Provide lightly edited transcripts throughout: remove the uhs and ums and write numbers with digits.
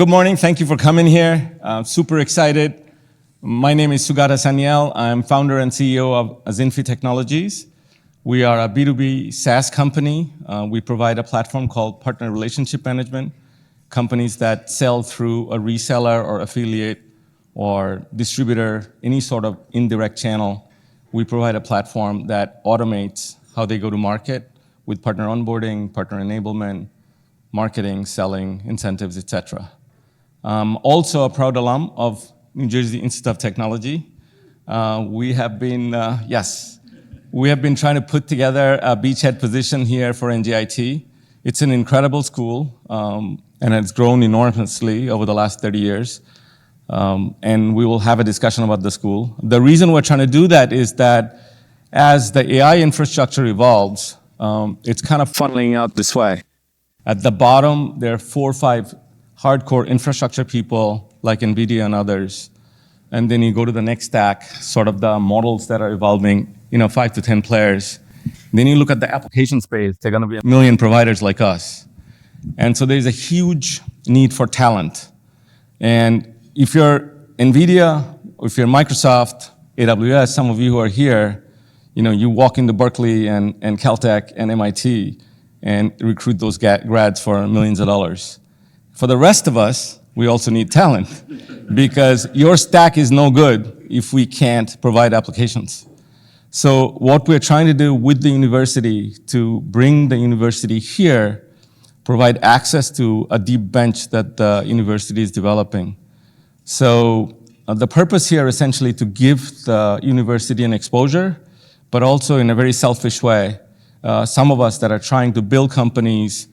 Good morning. Thank you for coming here. Super excited. My name is Sugata Sanyal. I'm founder and CEO of Zinfi Technologies. We are a B2B SaaS company. We provide a platform called Partner Relationship Management. Companies that sell through a reseller or affiliate or distributor, any sort of indirect channel. We provide a platform that automates how they go to market with partner onboarding, partner enablement, marketing, selling, incentives, etc. Also a proud alum of New Jersey Institute of Technology. We have been trying to put together a beachhead position here for NJIT. It's an incredible school, and it's grown enormously over the last 30 years. And we will have a discussion about the school. The reason we're trying to do that is that as the AI infrastructure evolves, it's kind of funneling out this way. At the bottom, there are 4 or 5 hardcore infrastructure people like NVIDIA and others. And then you go to the next stack, sort of the models that are evolving, 5 to 10 players. Then you look at the application space, there are going to be 1 million providers like us. And so there's a huge need for talent. And if you're NVIDIA, or if you're Microsoft, AWS, some of you who are here, you walk into Berkeley and Caltech and MIT and recruit those grads for millions of dollars. For the rest of us, we also need talent because your stack is no good if we can't provide applications. So what we're trying to do with the university to bring the university here, provide access to a deep bench that the university is developing. So the purpose here essentially to give the university an exposure, but also in a very selfish way. Some of us that are trying to build companies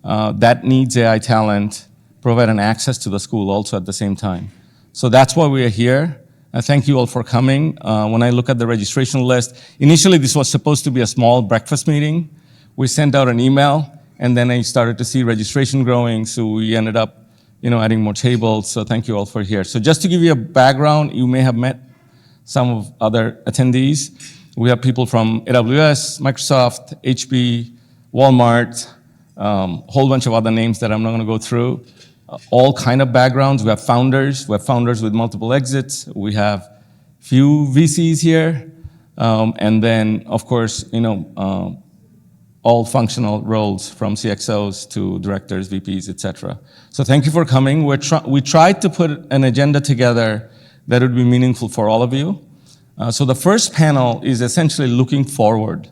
that needs AI talent, provide an access to the school also at the same time. So that's why we are here. Thank you all for coming. When I look at the registration list, initially this was supposed to be a small breakfast meeting. We sent out an email, and then I started to see registration growing, so we ended up adding more tables. So thank you all for here. So just to give you a background, you may have met some of other attendees. We have people from AWS, Microsoft, HP, Walmart, whole bunch of other names that I'm not going to go through. All kind of backgrounds. We have founders. We have founders with multiple exits. We have few VCs here, and then of course, all functional roles from CXOs to directors, VPs, etc. So thank you for coming. We tried to put an agenda together that would be meaningful for all of you. So the first panel is essentially looking forward.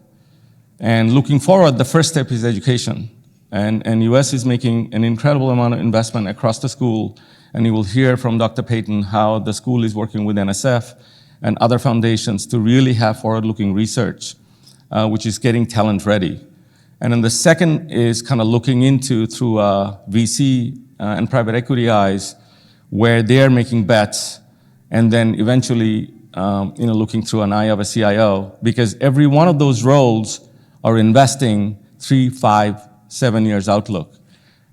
And looking forward, the first step is education. And US is making an incredible amount of investment across the school. And you will hear from Dr. Payton how the school is working with NSF and other foundations to really have forward-looking research, which is getting talent ready. And then the second is kind of looking into through VC and private equity eyes, where they're making bets, and then eventually looking through an eye of a CIO, because every one of those roles are investing 3, 5, 7 years outlook.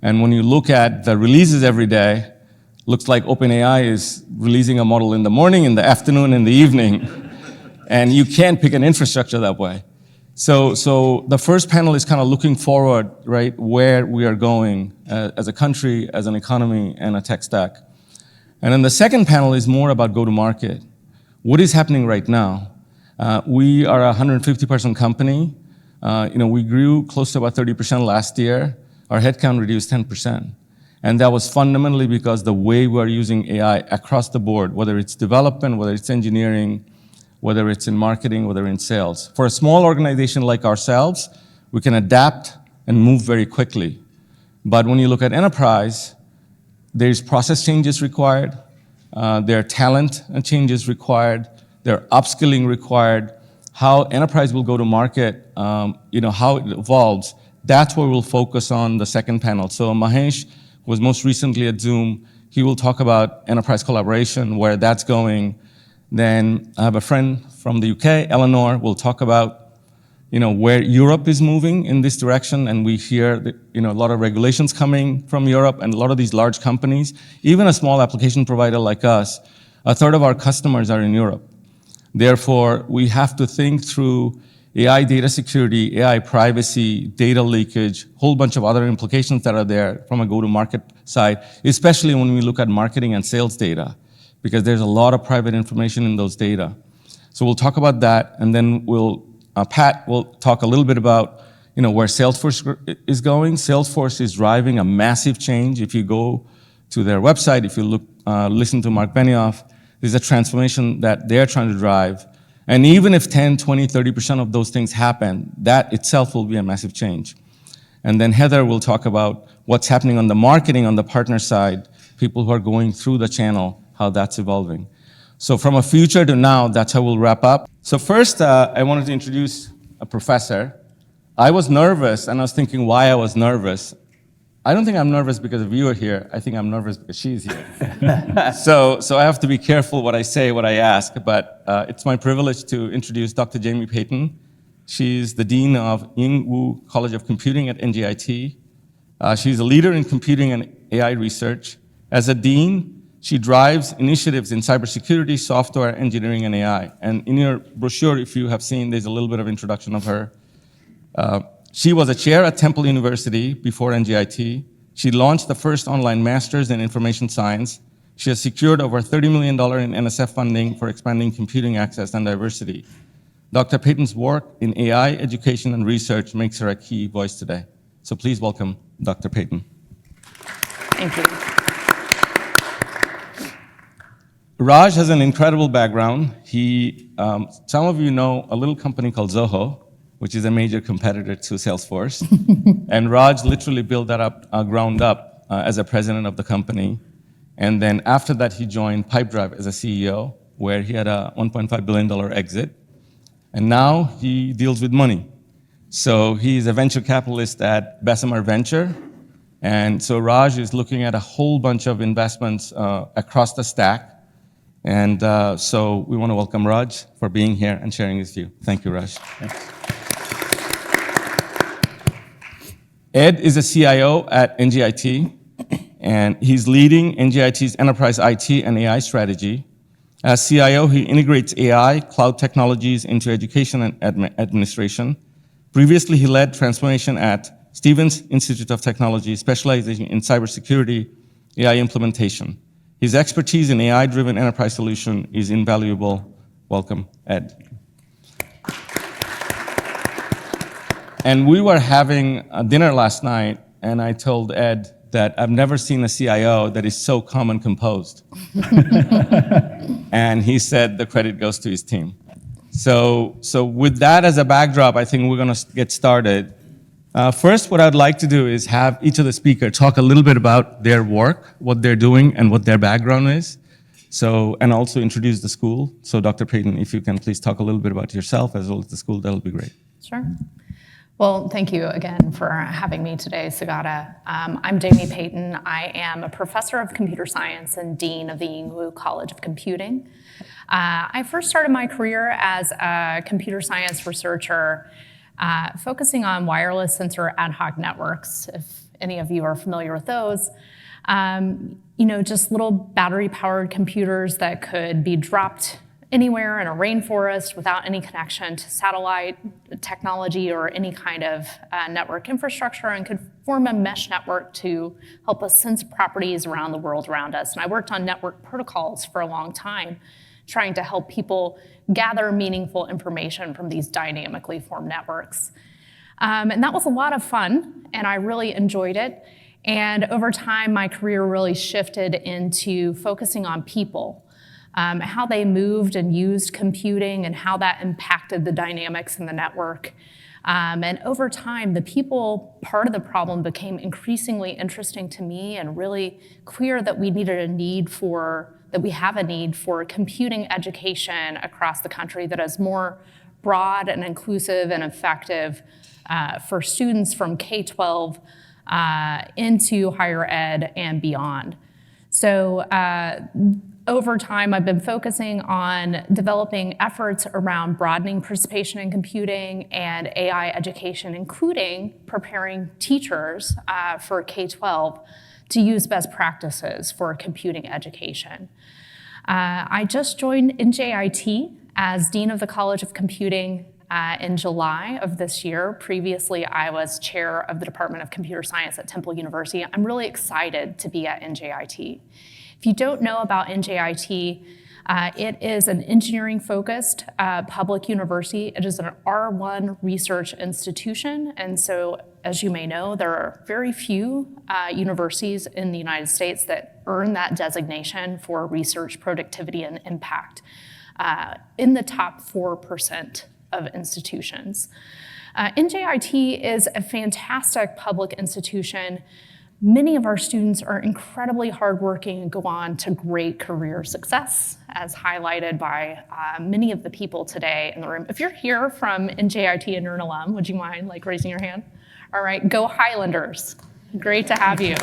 And when you look at the releases every day, looks like OpenAI is releasing a model in the morning, in the afternoon, in the evening, and you can't pick an infrastructure that way. So the first panel is kind of looking forward, right, where we are going as a country, as an economy, and a tech stack. And then the second panel is more about go-to-market. What is happening right now? We are a 150-person company. We grew close to about 30% last year. Our headcount reduced 10%. And that was fundamentally because the way we're using AI across the board, whether it's development, whether it's engineering, whether it's in marketing, whether in sales. For a small organization like ourselves, we can adapt and move very quickly. But when you look at enterprise, there's process changes required, there are talent changes required, there are upskilling required. How enterprise will go to market, how it evolves, that's where we'll focus on the second panel. So Mahesh was most recently at Zoom. He will talk about enterprise collaboration, where that's going. Then I have a friend from the UK, Eleanor, will talk about where Europe is moving in this direction, and we hear that, a lot of regulations coming from Europe, and a lot of these large companies, even a small application provider like us, 1/3 of our customers are in Europe. Therefore, we have to think through AI data security, AI privacy, data leakage, whole bunch of other implications that are there from a go-to-market side, especially when we look at marketing and sales data, because there's a lot of private information in those data. So we'll talk about that, and then Pat will talk a little bit about where Salesforce is going. Salesforce is driving a massive change. If you go to their website, if you listen to Mark Benioff, there's a transformation that they're trying to drive. And even if 10, 20, 30% of those things happen, that itself will be a massive change. And then Heather will talk about what's happening on the marketing, on the partner side, people who are going through the channel, how that's evolving. So from a future to now, that's how we'll wrap up. So first, I wanted to introduce a professor. I was nervous, and I was thinking why I was nervous. I don't think I'm nervous because of you are here. I think I'm nervous because she's here. So I have to be careful what I say, what I ask, but it's my privilege to introduce Dr. Jamie Payton. She's the Dean of Ying Wu College of Computing at NJIT. She's a leader in computing and AI research. As a dean, she drives initiatives in cybersecurity, software, engineering, and AI. And in your brochure, if you have seen, there's a little bit of introduction of her. She was a chair at Temple University before NJIT. She launched the first online master's in information science. She has secured over $30 million in NSF funding for expanding computing access and diversity. Dr. Payton's work in AI, education, and research makes her a key voice today. So please welcome Dr. Payton. Thank you. Raj has an incredible background. Some of you know a little company called Zoho, which is a major competitor to Salesforce. And Raj literally built that up, ground up, as a president of the company. And then after that, he joined Pipedrive as a CEO, where he had a $1.5 billion exit. And now he deals with money. So he's a venture capitalist at Bessemer Venture. And so Raj is looking at a whole bunch of investments across the stack. And so we want to welcome Raj for being here and sharing his view. Thank you, Raj. Thanks. Ed is a CIO at NJIT, and he's leading NJIT's enterprise IT and AI strategy. As CIO, he integrates AI, cloud technologies into education and administration. Previously, he led transformation at Stevens Institute of Technology, specializing in cybersecurity, AI implementation. His expertise in AI-driven enterprise solution is invaluable. Welcome, Ed. And we were having a dinner last night, and I told Ed that I've never seen a CIO that is so calm and composed. And he said the credit goes to his team. So with that as a backdrop, I think we're going to get started. First, what I'd like to do is have each of the speakers talk a little bit about their work, what they're doing, and what their background is. And also introduce the school. So Dr. Payton, if you can please talk a little bit about yourself as well as the school, that'll be great. Sure. Well, thank you again for having me today, Sagata. I'm Jamie Payton. I am a professor of computer science and dean of the Ying Wu College of Computing. I first started my career as a computer science researcher, focusing on wireless sensor ad hoc networks, if any of you are familiar with those. Just little battery-powered computers that could be dropped anywhere in a rainforest without any connection to satellite technology or any kind of network infrastructure, and could form a mesh network to help us sense properties around the world around us. And I worked on network protocols for a long time, trying to help people gather meaningful information from these dynamically formed networks. And that was a lot of fun, and I really enjoyed it. And over time, my career really shifted into focusing on people, how they moved and used computing and how that impacted the dynamics in the network. And over time, the people part of the problem became increasingly interesting to me and really clear that we have a need for computing education across the country that is more broad and inclusive and effective for students from K-12 into higher ed and beyond. So over time, I've been focusing on developing efforts around broadening participation in computing and AI education, including preparing teachers for K-12 to use best practices for computing education. I just joined NJIT as Dean of the College of Computing in July of this year. Previously, I was chair of the Department of Computer Science at Temple University. I'm really excited to be at NJIT. If you don't know about NJIT, it is an engineering-focused public university. It is an R1 research institution, and so, as you may know, there are very few universities in the United States that earn that designation for research productivity and impact, in the top 4% of institutions. NJIT is a fantastic public institution. Many of our students are incredibly hardworking and go on to great career success, as highlighted by many of the people today in the room. If you're here from NJIT and you're an alum, would you mind raising your hand? All right, go Highlanders. Great to have you.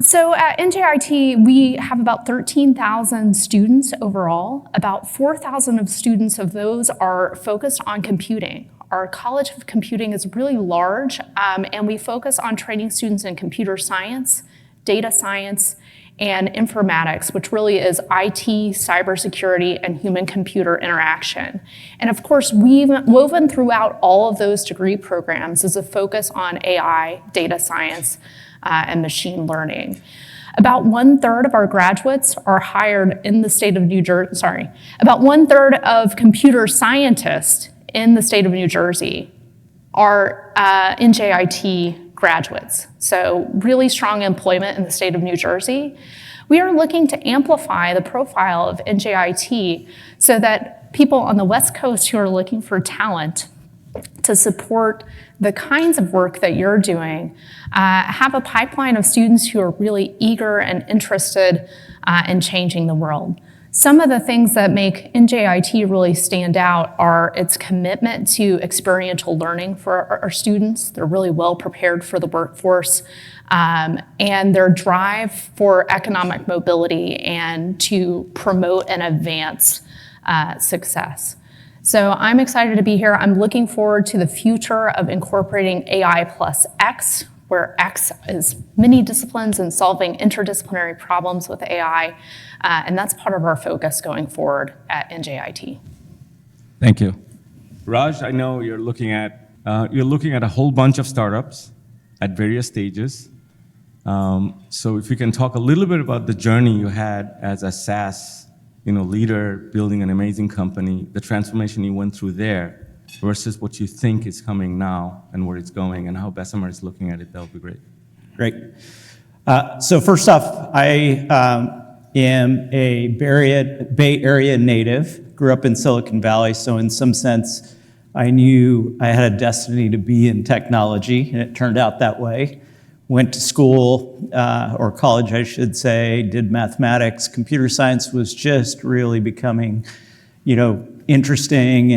So at NJIT, we have about 13,000 students overall. About 4,000 of students of those are focused on computing. Our College of Computing is really large, and we focus on training students in computer science, data science, and informatics, which really is IT, cybersecurity, and human-computer interaction. And of course, woven throughout all of those degree programs is a focus on AI, data science, and machine learning. About 1/3 of our graduates are hired in the state of New Jersey, about 1/3 of computer scientists in the state of New Jersey are NJIT graduates. So really strong employment in the state of New Jersey. We are looking to amplify the profile of NJIT so that people on the West Coast who are looking for talent to support the kinds of work that you're doing have a pipeline of students who are really eager and interested in changing the world. Some of the things that make NJIT really stand out are its commitment to experiential learning for our students. They're really well prepared for the workforce, and their drive for economic mobility and to promote and advance success. So I'm excited to be here. I'm looking forward to the future of incorporating AI plus X, where X is many disciplines and solving interdisciplinary problems with AI, and that's part of our focus going forward at NJIT. Thank you. Raj, I know you're looking at a whole bunch of startups at various stages. So if you can talk a little bit about the journey you had as a SaaS leader, building an amazing company, the transformation you went through there, versus what you think is coming now and where it's going, and how Bessemer is looking at it, that would be great. Great. So first off, I am a Bay Area native, grew up in Silicon Valley, so in some sense, I knew I had a destiny to be in technology, and it turned out that way. Went to school, or college, I should say, did mathematics. Computer science was just really becoming, interesting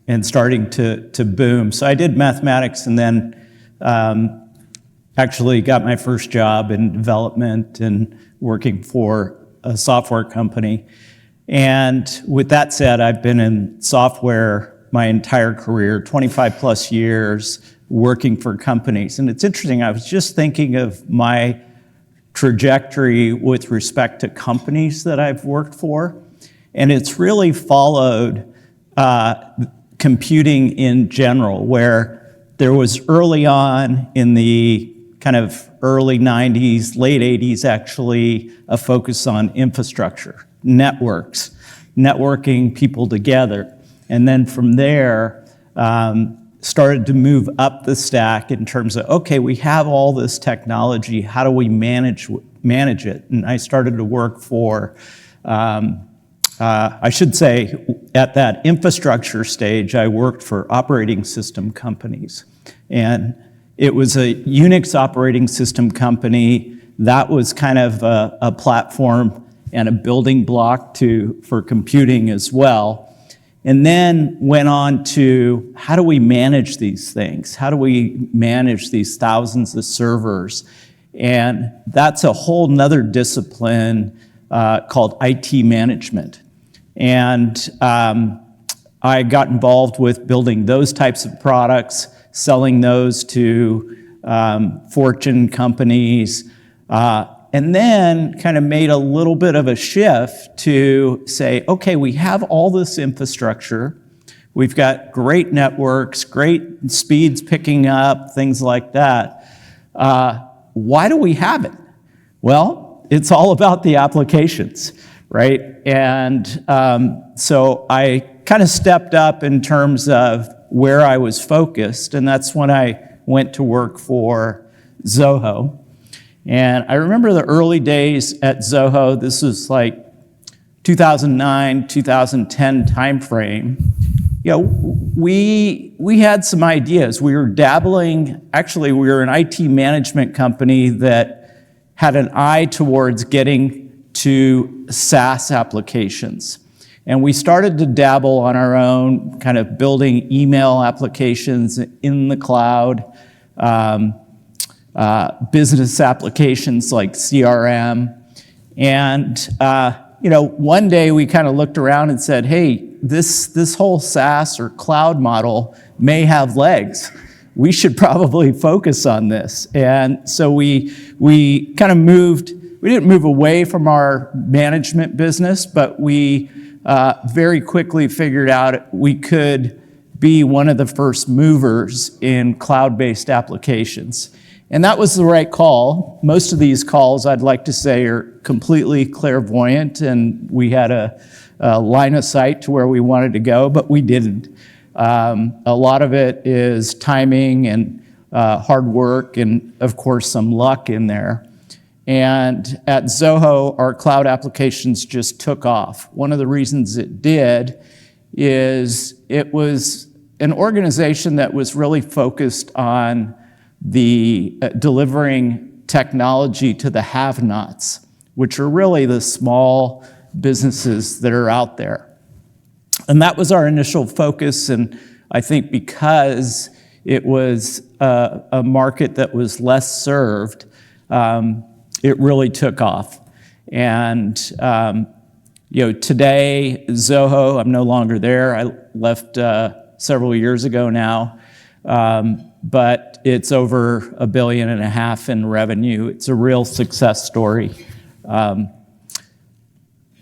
and starting to boom. So I did mathematics, and then actually got my first job in development and working for a software company. And with that said, I've been in software my entire career, 25 plus years, working for companies. And it's interesting, I was just thinking of my trajectory with respect to companies that I've worked for, and it's really followed computing in general, where there was early on in the kind of early 90s, late 80s actually, a focus on infrastructure, networks, networking people together. And then from there, started to move up the stack in terms of, okay, we have all this technology, how do we manage it? And I started to work for, I should say, at that infrastructure stage, I worked for operating system companies. And it was a Unix operating system company that was kind of a platform and a building block for computing as well. And then went on to, how do we manage these things? How do we manage these thousands of servers? And that's a whole nother discipline called IT management. And I got involved with building those types of products, selling those to Fortune companies, And then kind of made a little bit of a shift to say, okay, we have all this infrastructure. We've got great networks, great speeds picking up, things like that. Why do we have it? Well, it's all about the applications, right? And so I kind of stepped up in terms of where I was focused, and that's when I went to work for Zoho. And I remember the early days at Zoho. This was like 2009, 2010 timeframe. We had some ideas. We were dabbling, actually we were an IT management company that had an eye towards getting to SaaS applications. And we started to dabble on our own, kind of building email applications in the cloud, business applications like CRM. And one day we kind of looked around and said, hey, this whole SaaS or cloud model may have legs. We should probably focus on this. And so we kind of we didn't move away from our management business, but we very quickly figured out we could be one of the first movers in cloud-based applications. And that was the right call. Most of these calls, I'd like to say, are completely clairvoyant, and we had a line of sight to where we wanted to go, but we didn't. A lot of it is timing and hard work and, of course, some luck in there. And at Zoho, our cloud applications just took off. One of the reasons it did is it was an organization that was really focused on the delivering technology to the have-nots, which are really the small businesses that are out there. And that was our initial focus, and I think because it was a market that was less served, it really took off. And today, Zoho, I'm no longer there. I left several years ago now, but it's over $1.5 billion in revenue. It's a real success story.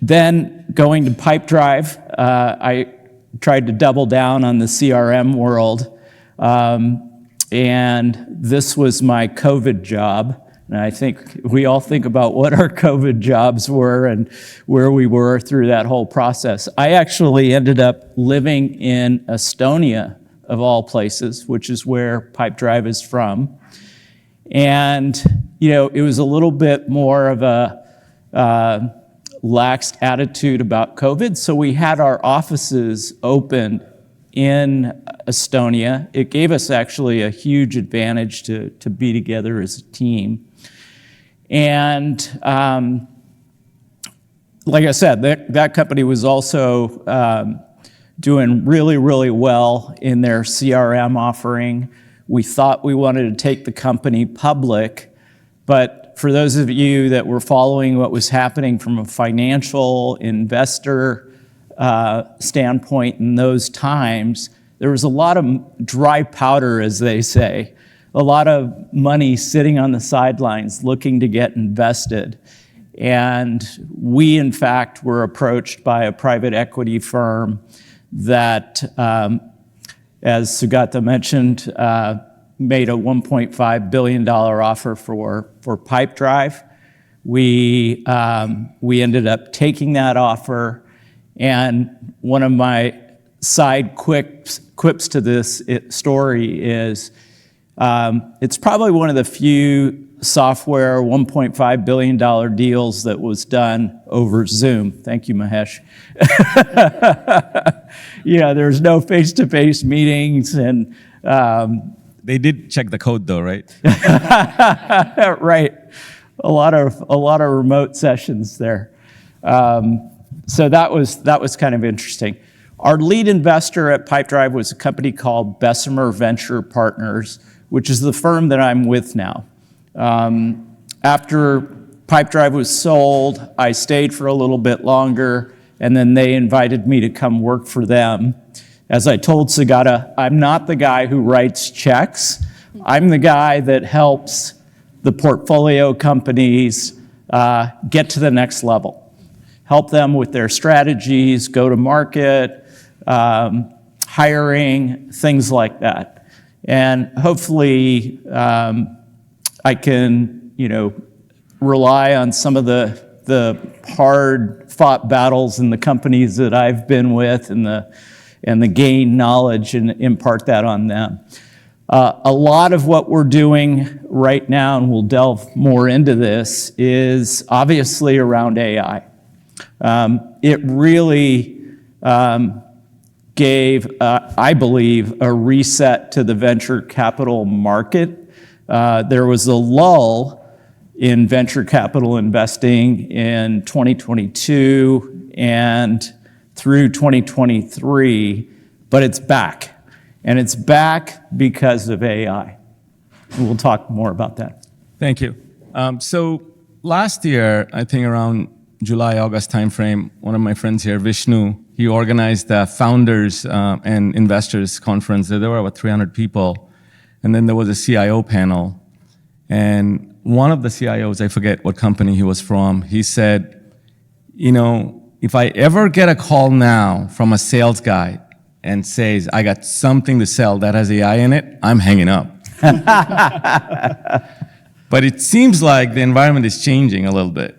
Then going to Pipedrive, I tried to double down on the CRM world, and this was my COVID job. And I think we all think about what our COVID jobs were and where we were through that whole process. I actually ended up living in Estonia, of all places, which is where Pipedrive is from. And, it was a little bit more of a laxed attitude about COVID, so we had our offices open in Estonia. It gave us actually a huge advantage to be together as a team. And like I said, that company was also doing really, really well in their CRM offering. We thought we wanted to take the company public, but for those of you that were following what was happening from a financial investor standpoint in those times, there was a lot of dry powder, as they say, a lot of money sitting on the sidelines looking to get invested. And we, in fact, were approached by a private equity firm that, as Sugata mentioned, made a $1.5 billion offer for Pipedrive. We ended up taking that offer, and one of my side quips to this story is it's probably one of the few software $1.5 billion deals that was done over Zoom. Thank you, Mahesh. There's no face-to-face meetings, and They did check the code though, right? right, a lot of remote sessions there. So that was kind of interesting. Our lead investor at Pipedrive was a company called Bessemer Venture Partners, which is the firm that I'm with now. After Pipedrive was sold, I stayed for a little bit longer, and then they invited me to come work for them. As I told Sugata, I'm not the guy who writes checks. I'm the guy that helps the portfolio companies get to the next level. Help them with their strategies, go to market, hiring, things like that. And hopefully I can, rely on some of the hard-fought battles in the companies that I've been with and the gain knowledge and impart that on them. A lot of what we're doing right now, and we'll delve more into this, is obviously around AI. It really gave, I believe, a reset to the venture capital market. There was a lull in venture capital investing in 2022 and through 2023, but it's back. And it's back because of AI. And we'll talk more about that. Thank you. So last year, I think around July, August timeframe, one of my friends here, Vishnu, he organized the founders and investors conference. There were about 300 people. And then there was a CIO panel. And one of the CIOs, I forget what company he was from, he said, if I ever get a call now from a sales guy and says, I got something to sell that has AI in it, I'm hanging up. But it seems like the environment is changing a little bit.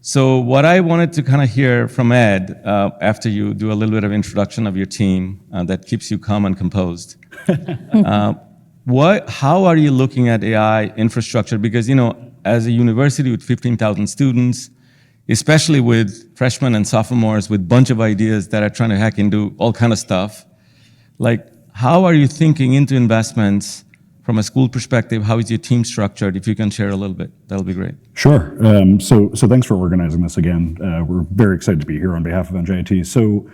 So what I wanted to kind of hear from Ed, after you do a little bit of introduction of your team that keeps you calm and composed, how are you looking at AI infrastructure? Because, as a university with 15,000 students, especially with freshmen and sophomores with a bunch of ideas that are trying to hack into all kind of stuff, how are you thinking into investments from a school perspective? How is your team structured? If you can share a little bit, that'll be great. Sure. So thanks for organizing this again. We're very excited to be here on behalf of NJIT. So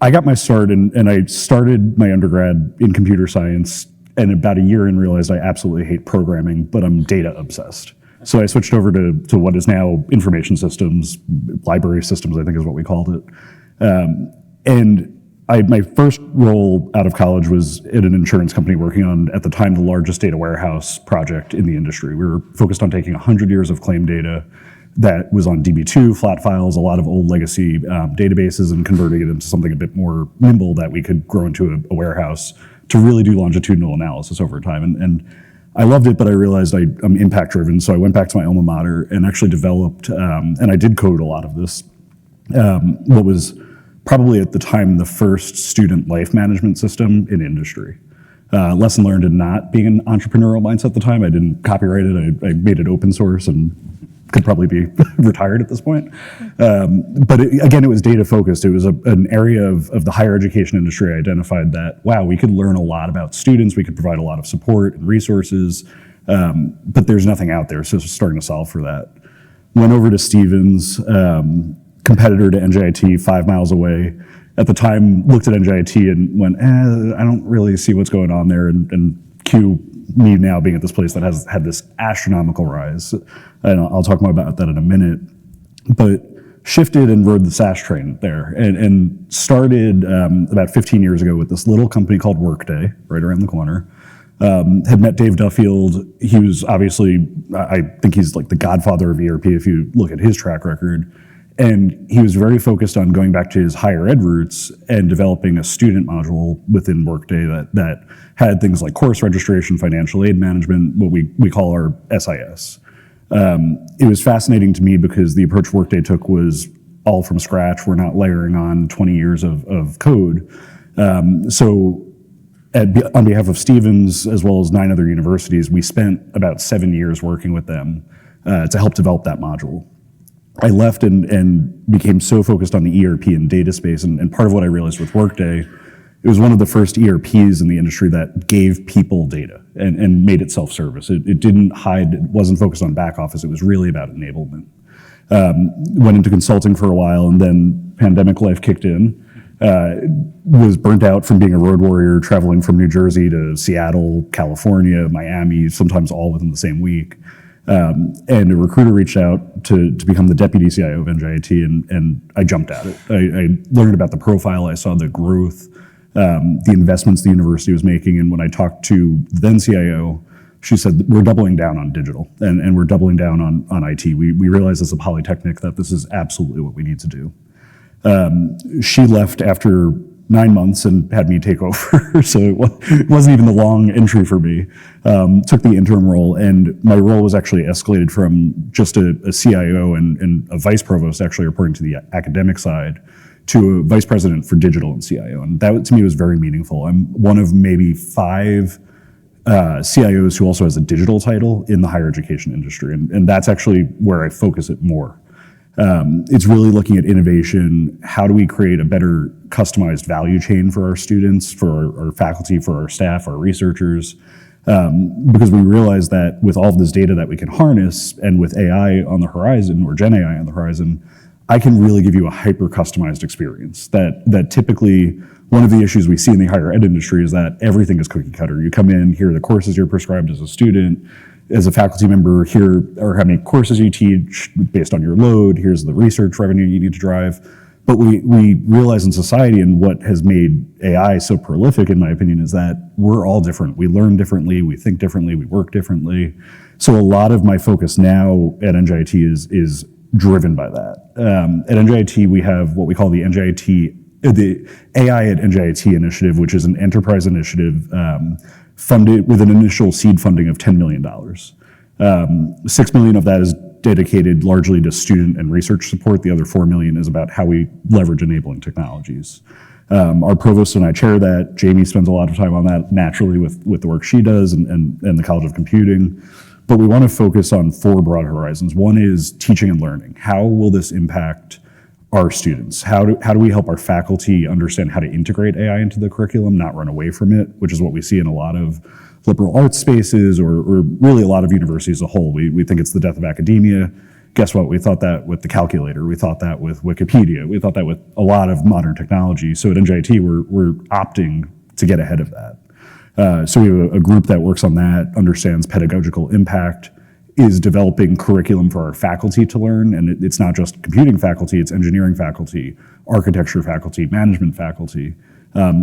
I got my start, and I started my undergrad in computer science, and about a year in realized I absolutely hate programming, but I'm data obsessed. So I switched over to what is now information systems, library systems, I think is what we called it. My first role out of college was at an insurance company working on, at the time, the largest data warehouse project in the industry. We were focused on taking 100 years of claim data that was on DB2, flat files, a lot of old legacy databases, and converting it into something a bit more nimble that we could grow into a warehouse to really do longitudinal analysis over time. And I loved it, but I realized I'm impact driven. So I went back to my alma mater and actually developed, and I did code a lot of this, what was probably at the time the first student life management system in industry. Lesson learned in not being an entrepreneurial mindset at the time. I didn't copyright it. I made it open source and could probably be retired at this point. But again, it was data focused. It was an area of the higher education industry I identified that, wow, we could learn a lot about students, we could provide a lot of support and resources, but there's nothing out there, so starting to solve for that. Went over to Stevens, competitor to NJIT, 5 miles away. At the time, looked at NJIT and went, I don't really see what's going on there, and cue me now being at this place that has had this astronomical rise. And I'll talk more about that in a minute. But shifted and rode the SaaS train there, and started about 15 years ago with this little company called Workday, right around the corner. Had met Dave Duffield. He was obviously, I think he's like the godfather of ERP if you look at his track record. And he was very focused on going back to his higher ed roots and developing a student module within Workday that had things like course registration, financial aid management, what we call our SIS. It was fascinating to me because the approach Workday took was all from scratch. We're not layering on 20 years of code. So on behalf of Stevens, as well as 9 other universities, we spent about 7 years working with them to help develop that module. I left and became so focused on the ERP and data space, and part of what I realized with Workday, it was one of the first ERPs in the industry that gave people data and made it self-service. It didn't hide, it wasn't focused on back office, it was really about enablement. Went into consulting for a while, and then pandemic life kicked in. Was burnt out from being a road warrior, traveling from New Jersey to Seattle, California, Miami, sometimes all within the same week. And a recruiter reached out to become the deputy CIO of NJIT, and I jumped at it. I learned about the profile, I saw the growth, the investments the university was making, and when I talked to the then CIO, she said, we're doubling down on digital and we're doubling down on IT. We realize as a polytechnic that this is absolutely what we need to do. She left after 9 months and had me take over, so it wasn't even the long entry for me. Took the interim role, and my role was actually escalated from just a CIO and a vice provost, actually reporting to the academic side, to a vice president for digital and CIO, and that to me was very meaningful. I'm one of maybe 5 CIOs who also has a digital title in the higher education industry, and that's actually where I focus it more. It's really looking at innovation. How do we create a better customized value chain for our students, for our faculty, for our staff, our researchers? Because we realize that with all of this data that we can harness, and with AI on the horizon, or Gen AI on the horizon, I can really give you a hyper-customized experience. That typically, one of the issues we see in the higher ed industry is that everything is cookie cutter. You come in, here are the courses you're prescribed as a student. As a faculty member, here are how many courses you teach based on your load. Here's the research revenue you need to drive. But we realize in society, and what has made AI so prolific, in my opinion, is that we're all different. We learn differently, we think differently, we work differently. So a lot of my focus now at NJIT is driven by that. At NJIT, we have what we call the AI at NJIT initiative, which is an enterprise initiative funded with an initial seed funding of $10 million. $6 million of that is dedicated largely to student and research support. The other $4 million is about how we leverage enabling technologies. Our provost and I chair that. Jamie spends a lot of time on that naturally with the work she does and the College of Computing. But we want to focus on 4 broad horizons. One is teaching and learning. How will this impact our students? How do we help our faculty understand how to integrate AI into the curriculum, not run away from it, which is what we see in a lot of liberal arts spaces, or really a lot of universities as a whole. We think it's the death of academia. Guess what? We thought that with the calculator. We thought that with Wikipedia. We thought that with a lot of modern technology. So at NJIT, we're opting to get ahead of that. So we have a group that works on that, understands pedagogical impact, is developing curriculum for our faculty to learn, and it's not just computing faculty, it's engineering faculty, architecture faculty, management faculty,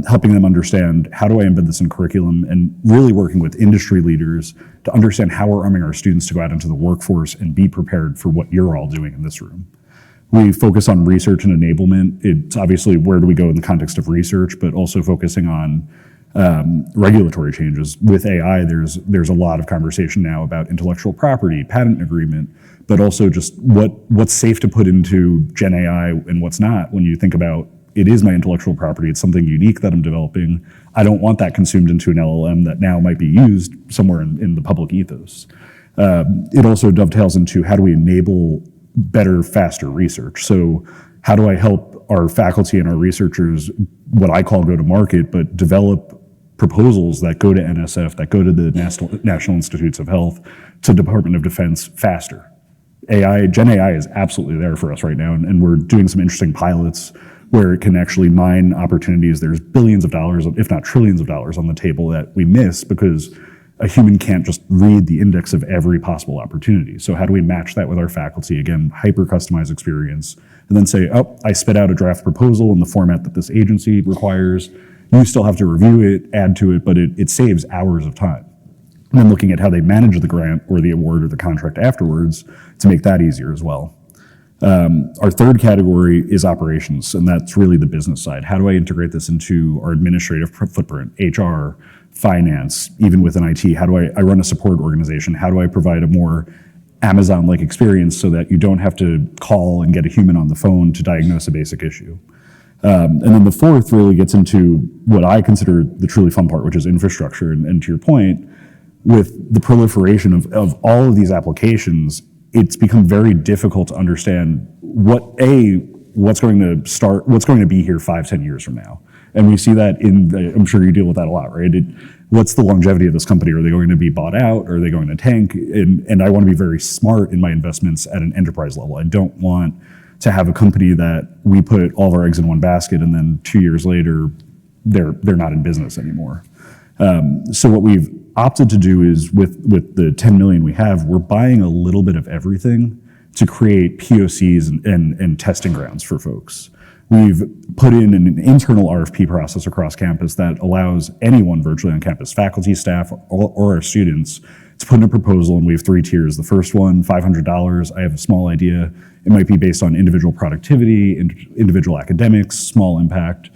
helping them understand how do I embed this in curriculum, and really working with industry leaders to understand how we're arming our students to go out into the workforce and be prepared for what you're all doing in this room. We focus on research and enablement. It's obviously where do we go in the context of research, but also focusing on regulatory changes. With AI, there's a lot of conversation now about intellectual property, patent agreement, but also just what's safe to put into Gen AI and what's not. When you think about, it is my intellectual property, it's something unique that I'm developing. I don't want that consumed into an LLM that now might be used somewhere in the public ethos. It also dovetails into how do we enable better, faster research. So how do I help our faculty and our researchers, what I call go to market, but develop proposals that go to NSF, that go to the National Institutes of Health, to Department of Defense faster. Gen AI is absolutely there for us right now, and we're doing some interesting pilots where it can actually mine opportunities. There's billions of dollars, if not trillions of dollars on the table that we miss because a human can't just read the index of every possible opportunity. So how do we match that with our faculty? Again, hyper-customized experience, and then say, oh, I spit out a draft proposal in the format that this agency requires. You still have to review it, add to it, but it saves hours of time. And then looking at how they manage the grant or the award or the contract afterwards to make that easier as well. Our third category is operations, and that's really the business side. How do I integrate this into our administrative footprint, HR, finance, even within IT? How do I run a support organization? How do I provide a more Amazon-like experience so that you don't have to call and get a human on the phone to diagnose a basic issue? And then the fourth really gets into what I consider the truly fun part, which is infrastructure. And to your point, with the proliferation of all of these applications, it's become very difficult to understand what's going to be here 5-10 years from now. And we see that I'm sure you deal with that a lot, right? What's the longevity of this company? Are they going to be bought out? Are they going to tank? And I want to be very smart in my investments at an enterprise level. I don't want to have a company that we put all of our eggs in one basket and then 2 years later, they're not in business anymore. So what we've opted to do is with the 10 million we have, we're buying a little bit of everything to create POCs and testing grounds for folks. We've put in an internal RFP process across campus that allows anyone virtually on campus, faculty, staff, or our students, to put in a proposal, and we have 3 tiers. The first one, $500, I have a small idea. It might be based on individual productivity, individual academics, small impact.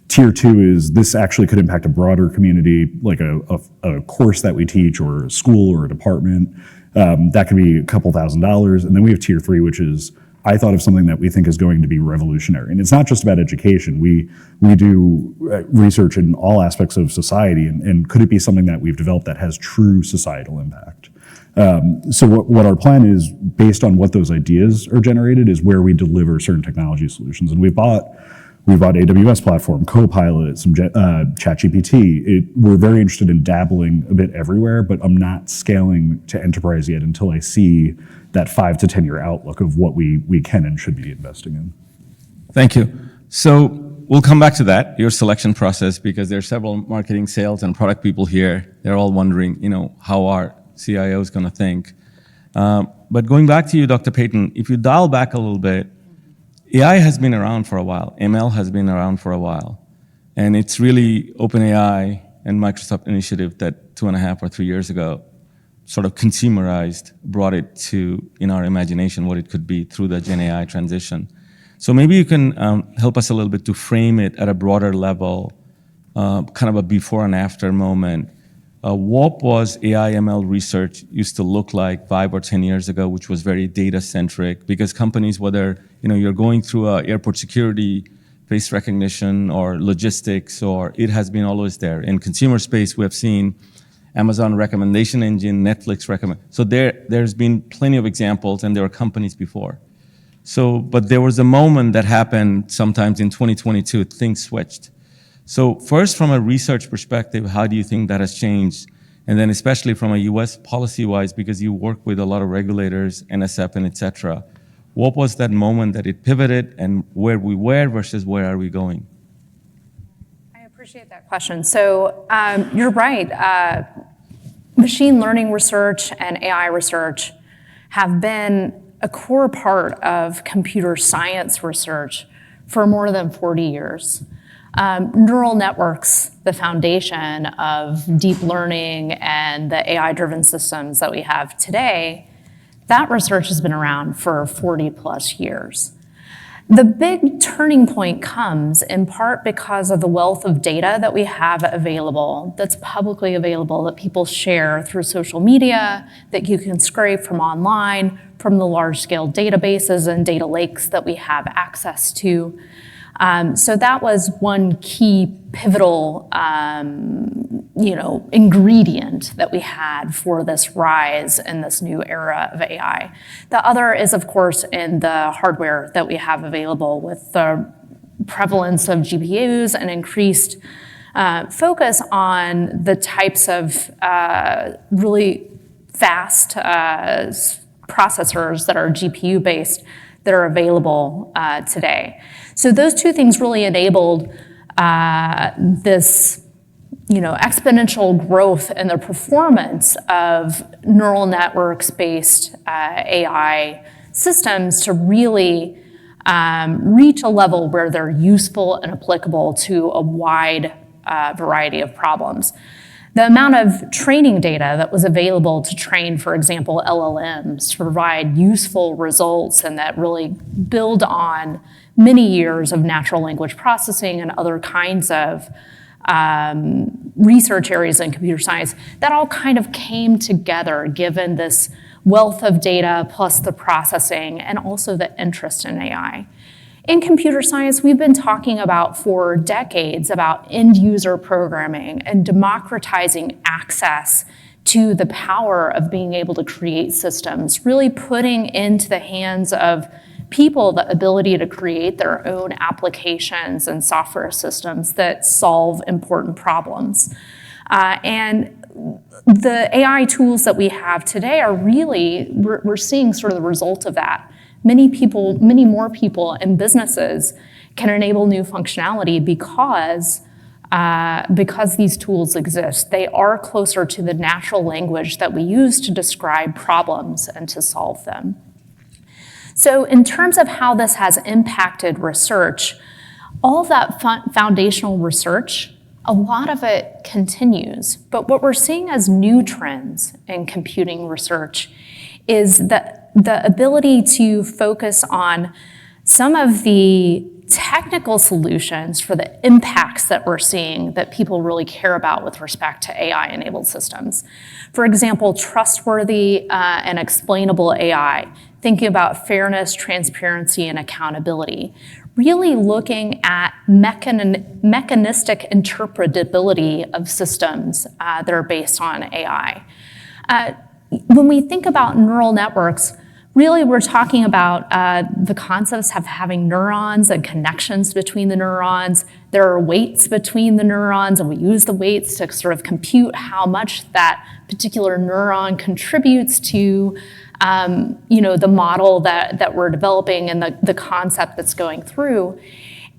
Tier 2 is this actually could impact a broader community, like a course that we teach or a school or a department. That could be a couple $1,000s. And then we have Tier 3, which is, I thought of something that we think is going to be revolutionary. And it's not just about education. We do research in all aspects of society, and could it be something that we've developed that has true societal impact? So what our plan is, based on what those ideas are generated, is where we deliver certain technology solutions. And we bought AWS platform, Copilot, some ChatGPT. We're very interested in dabbling a bit everywhere, but I'm not scaling to enterprise yet until I see that 5 to 10 year outlook of what we can and should be investing in. Thank you. So we'll come back to that, your selection process, because there are several marketing, sales, and product people here. They're all wondering, how our CIO is going to think. But going back to you, Dr. Payton, if you dial back a little bit, AI has been around for a while. ML has been around for a while. And it's really OpenAI and Microsoft initiative that 2.5 or 3 years ago sort of consumerized, brought it to, in our imagination, what it could be through the Gen AI transition. So maybe you can help us a little bit to frame it at a broader level, kind of a before and after moment. What was AI ML research used to look like 5 or 10 years ago, which was very data-centric? Because companies, whether you're going through airport security, face recognition, or logistics, or it has been always there. In consumer space, we have seen Amazon recommendation engine, Netflix recommend. So there's been plenty of examples, and there were companies before. So, but there was a moment that happened sometimes in 2022, things switched. So first, from a research perspective, how do you think that has changed? And then especially from a US policy-wise, because you work with a lot of regulators, NSF and et cetera, what was that moment that it pivoted, and where we were versus where are we going? I appreciate that question. So you're right. Machine learning research and AI research have been a core part of computer science research for more than 40 years. Neural networks, the foundation of deep learning and the AI-driven systems that we have today, that research has been around for 40 plus years. The big turning point comes in part because of the wealth of data that we have available, that's publicly available, that people share through social media, that you can scrape from online, from the large-scale databases and data lakes that we have access to. So that was one key pivotal, ingredient that we had for this rise in this new era of AI. The other is, of course, in the hardware that we have available with the prevalence of GPUs and increased focus on the types of really fast processors that are GPU-based that are available today. So those two things really enabled this exponential growth in the performance of neural networks-based AI systems to really reach a level where they're useful and applicable to a wide variety of problems. The amount of training data that was available to train, for example, LLMs to provide useful results and that really build on many years of natural language processing and other kinds of research areas in computer science, that all kind of came together given this wealth of data plus the processing and also the interest in AI. In computer science, we've been talking about for decades about end user programming and democratizing access to the power of being able to create systems, really putting into the hands of people the ability to create their own applications and software systems that solve important problems. And the AI tools that we have today are really, we're seeing sort of the result of that. Many more people and businesses can enable new functionality because these tools exist. They are closer to the natural language that we use to describe problems and to solve them. So in terms of how this has impacted research, all of that foundational research a lot of it continues. But what we're seeing as new trends in computing research is the ability to focus on some of the technical solutions for the impacts that we're seeing that people really care about with respect to AI-enabled systems. For example, trustworthy and explainable AI, thinking about fairness, transparency, and accountability. Really looking at mechanistic interpretability of systems that are based on AI. When we think about neural networks, really we're talking about the concepts of having neurons and connections between the neurons. There are weights between the neurons, and we use the weights to sort of compute how much that particular neuron contributes to the model that we're developing and the concept that's going through.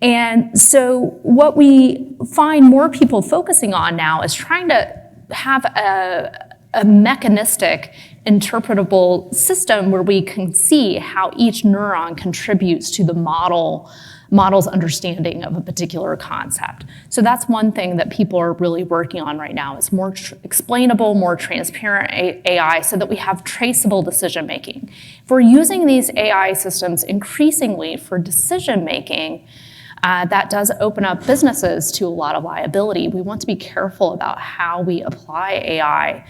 And so what we find more people focusing on now is trying to have a mechanistic, interpretable system where we can see how each neuron contributes to the model's understanding of a particular concept. So that's one thing that people are really working on right now, is more explainable, more transparent AI so that we have traceable decision making. If we're using these AI systems increasingly for decision making, that does open up businesses to a lot of liability. We want to be careful about how we apply AI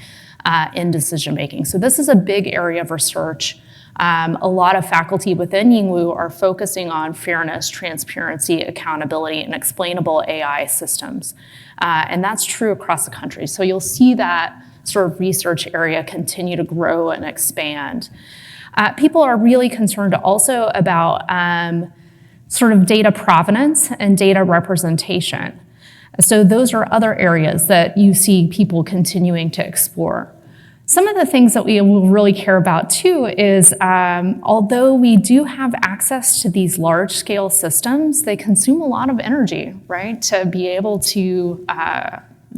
in decision making. So this is a big area of research. A lot of faculty within Yingwu are focusing on fairness, transparency, accountability, and explainable AI systems. And that's true across the country. So you'll see that sort of research area continue to grow and expand. People are really concerned also about sort of data provenance and data representation. So those are other areas that you see people continuing to explore. Some of the things that we will really care about too is, although we do have access to these large-scale systems, they consume a lot of energy, right, to be able to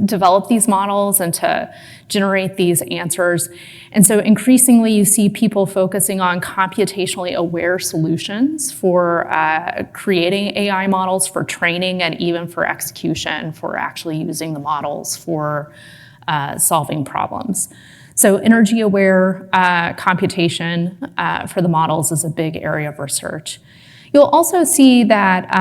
develop these models and to generate these answers. And so increasingly you see people focusing on computationally aware solutions for creating AI models, for training, and even for execution, for actually using the models for solving problems. So energy-aware computation for the models is a big area of research. You'll also see that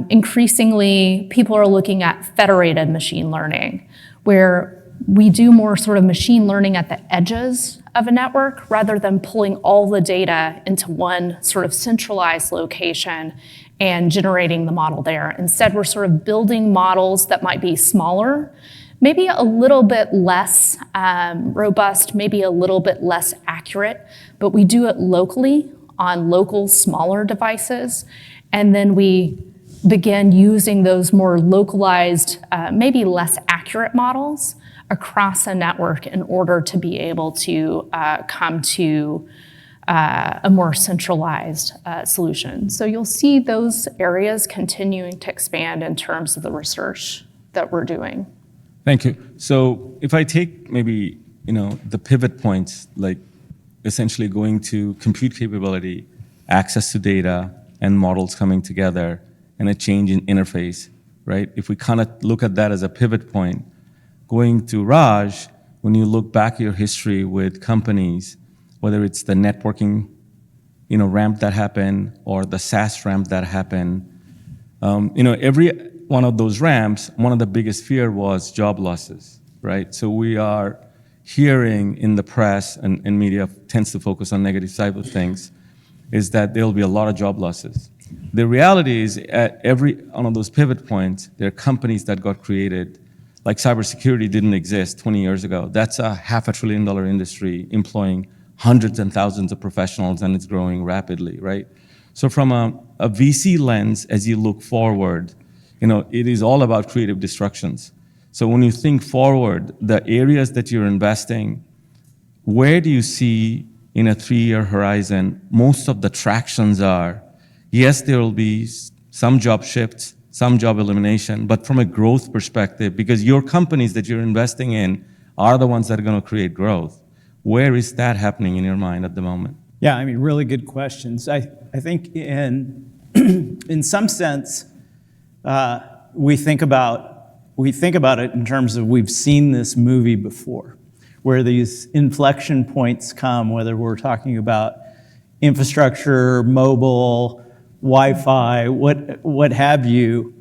increasingly people are looking at federated machine learning, where we do more sort of machine learning at the edges of a network rather than pulling all the data into one sort of centralized location and generating the model there. Instead, we're sort of building models that might be smaller, maybe a little bit less robust, maybe a little bit less accurate, but we do it locally on local smaller devices, and then we begin using those more localized, maybe less accurate models across a network in order to be able to come to a more centralized solution. So you'll see those areas continuing to expand in terms of the research that we're doing. Thank you. So if I take maybe the pivot points, like essentially going to compute capability, access to data, and models coming together, and a change in interface, right? If we kind of look at that as a pivot point, going to Raj, when you look back at your history with companies, whether it's the networking ramp that happened or the SaaS ramp that happened, every one of those ramps, one of the biggest fear was job losses, right? So we are hearing in the press, and media tends to focus on negative side of things, is that there'll be a lot of job losses. The reality is at every one of those pivot points, there are companies that got created, like cybersecurity didn't exist 20 years ago. That's a $500 billion industry employing hundreds and thousands of professionals, and it's growing rapidly, right? So from a VC lens, as you look forward, it is all about creative destructions. So when you think forward, the areas that you're investing, where do you see in a 3-year horizon most of the tractions are? Yes, there will be some job shifts, some job elimination, but from a growth perspective, because your companies that you're investing in are the ones that are going to create growth. Where is that happening in your mind at the moment? Yeah, I mean, really good questions. I think in some sense, we think about we think about it in terms of we've seen this movie before, where these inflection points come, whether we're talking about infrastructure, mobile, Wi-Fi, what have you.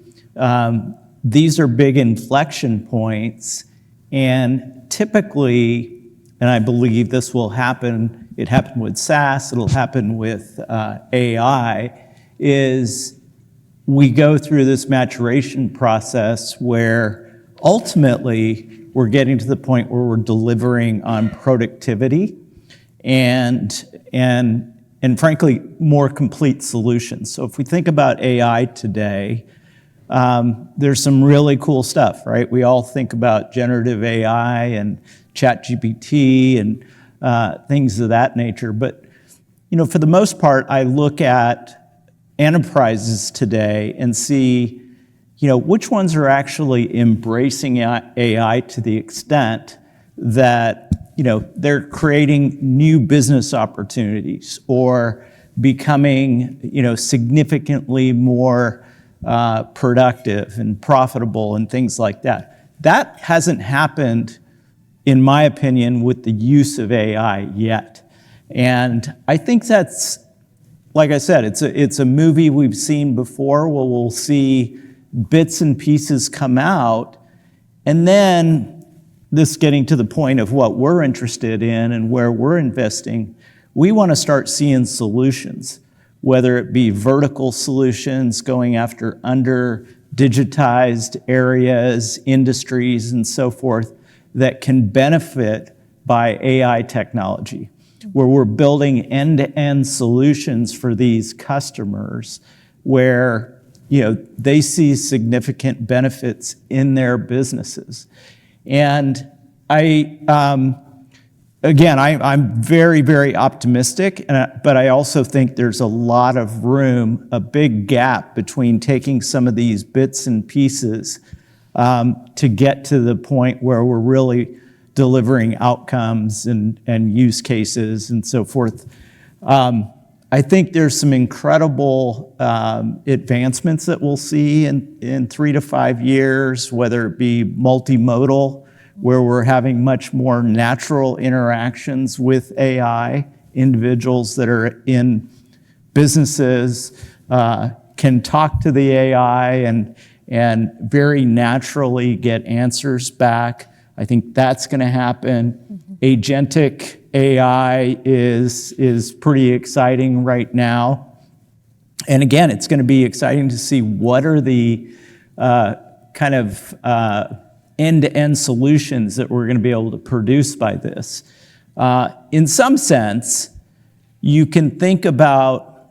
These are big inflection points, and typically, and I believe this will happen, it happened with SaaS, it'll happen with AI, is we go through this maturation process where ultimately we're getting to the point where we're delivering on productivity and frankly, more complete solutions. So if we think about AI today, there's some really cool stuff, right? We all think about generative AI and ChatGPT and things of that nature. But, for the most part, I look at enterprises today and see, which ones are actually embracing AI to the extent that, they're creating new business opportunities or becoming, significantly more productive and profitable and things like that. That hasn't happened, in my opinion, with the use of AI yet. And I think that's, like I said, it's a movie we've seen before where we'll see bits and pieces come out, and then this getting to the point of what we're interested in and where we're investing, we want to start seeing solutions, whether it be vertical solutions going after under-digitized areas, industries, and so forth that can benefit by AI technology, where we're building end-to-end solutions for these customers where they see significant benefits in their businesses. And I'm very, very optimistic, but I also think there's a lot of room, a big gap between taking some of these bits and pieces to get to the point where we're really delivering outcomes and use cases and so forth. I think there's some incredible advancements that we'll see in 3 to 5 years, whether it be multimodal, where we're having much more natural interactions with AI. Individuals that are in businesses can talk to the AI and very naturally get answers back. I think that's going to happen. Agentic AI is pretty exciting right now. And again, it's going to be exciting to see what are the kind of end-to-end solutions that we're going to be able to produce by this. In some sense, you can think about,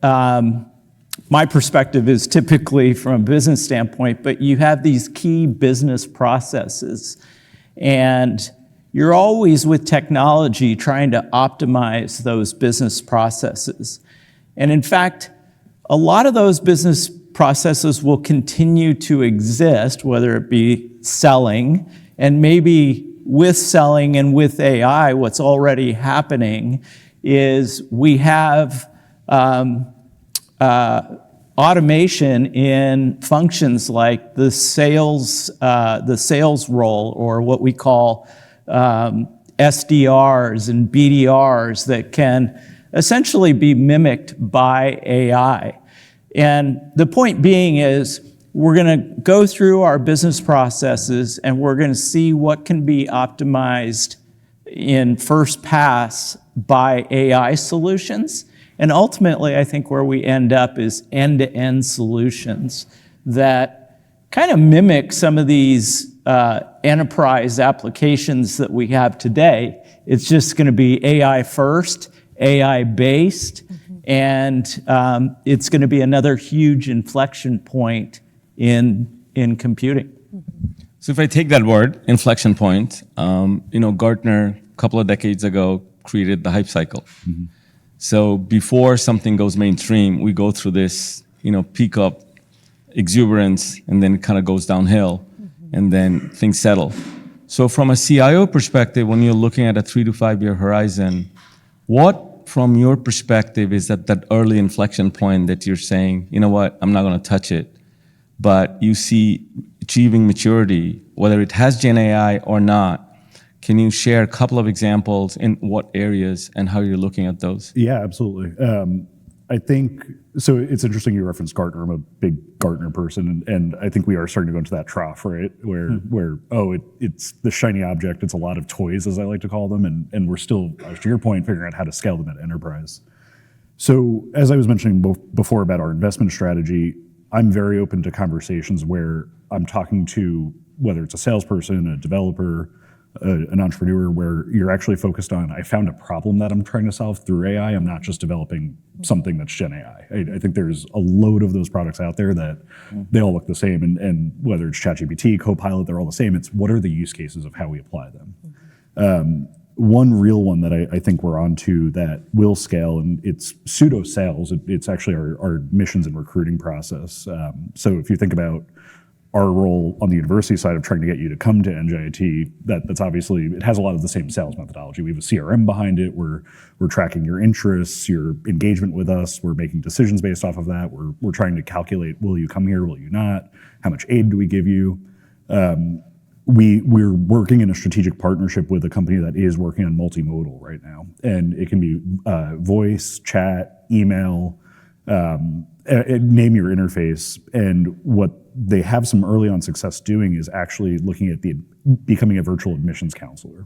my perspective is typically from a business standpoint, but you have these key business processes, and you're always with technology trying to optimize those business processes. And in fact, a lot of those business processes will continue to exist, whether it be selling, and maybe with selling and with AI, what's already happening is we have automation in functions like the sales role, or what we call SDRs and BDRs that can essentially be mimicked by AI. And the point being is we're going to go through our business processes and we're going to see what can be optimized in first pass by AI solutions. And ultimately, I think where we end up is end-to-end solutions that kind of mimic some of these enterprise applications that we have today. It's just going to be AI first, AI based, and it's going to be another huge inflection point in computing. So if I take that word, inflection point, Gartner a couple of decades ago created the hype cycle. So before something goes mainstream, we go through this, peak up exuberance, and then it kind of goes downhill, and then things settle. So from a CIO perspective, when you're looking at a 3 to 5 year horizon, what, from your perspective, is that early inflection point that you're saying, you know what, I'm not going to touch it, but you see achieving maturity, whether it has Gen AI or not. Can you share a couple of examples in what areas and how you're looking at those? Yeah, absolutely. I think, so it's interesting you referenced Gartner. I'm a big Gartner person, and I think we are starting to go into that trough, right? Where it's the shiny object, it's a lot of toys, as I like to call them, and we're still, to your point, figuring out how to scale them at enterprise. So as I was mentioning before about our investment strategy, I'm very open to conversations where I'm talking to, whether it's a salesperson, a developer, an entrepreneur, where you're actually focused on, I found a problem that I'm trying to solve through AI. I'm not just developing something that's Gen AI. I think there's a load of those products out there that they all look the same, and whether it's ChatGPT, Copilot, they're all the same. It's what are the use cases of how we apply them. One real one that I think we're onto that will scale, and it's pseudo sales. It's actually our admissions and recruiting process. So if you think about our role on the university side of trying to get you to come to NJIT, that's obviously, it has a lot of the same sales methodology. We have a CRM behind it. We're tracking your interests, your engagement with us. We're making decisions based off of that. We're trying to calculate, will you come here, will you not? How much aid do we give you? We're working in a strategic partnership with a company that is working on multimodal right now. And it can be voice, chat, email, name your interface. And what they have some early on success doing is actually looking at becoming a virtual admissions counselor.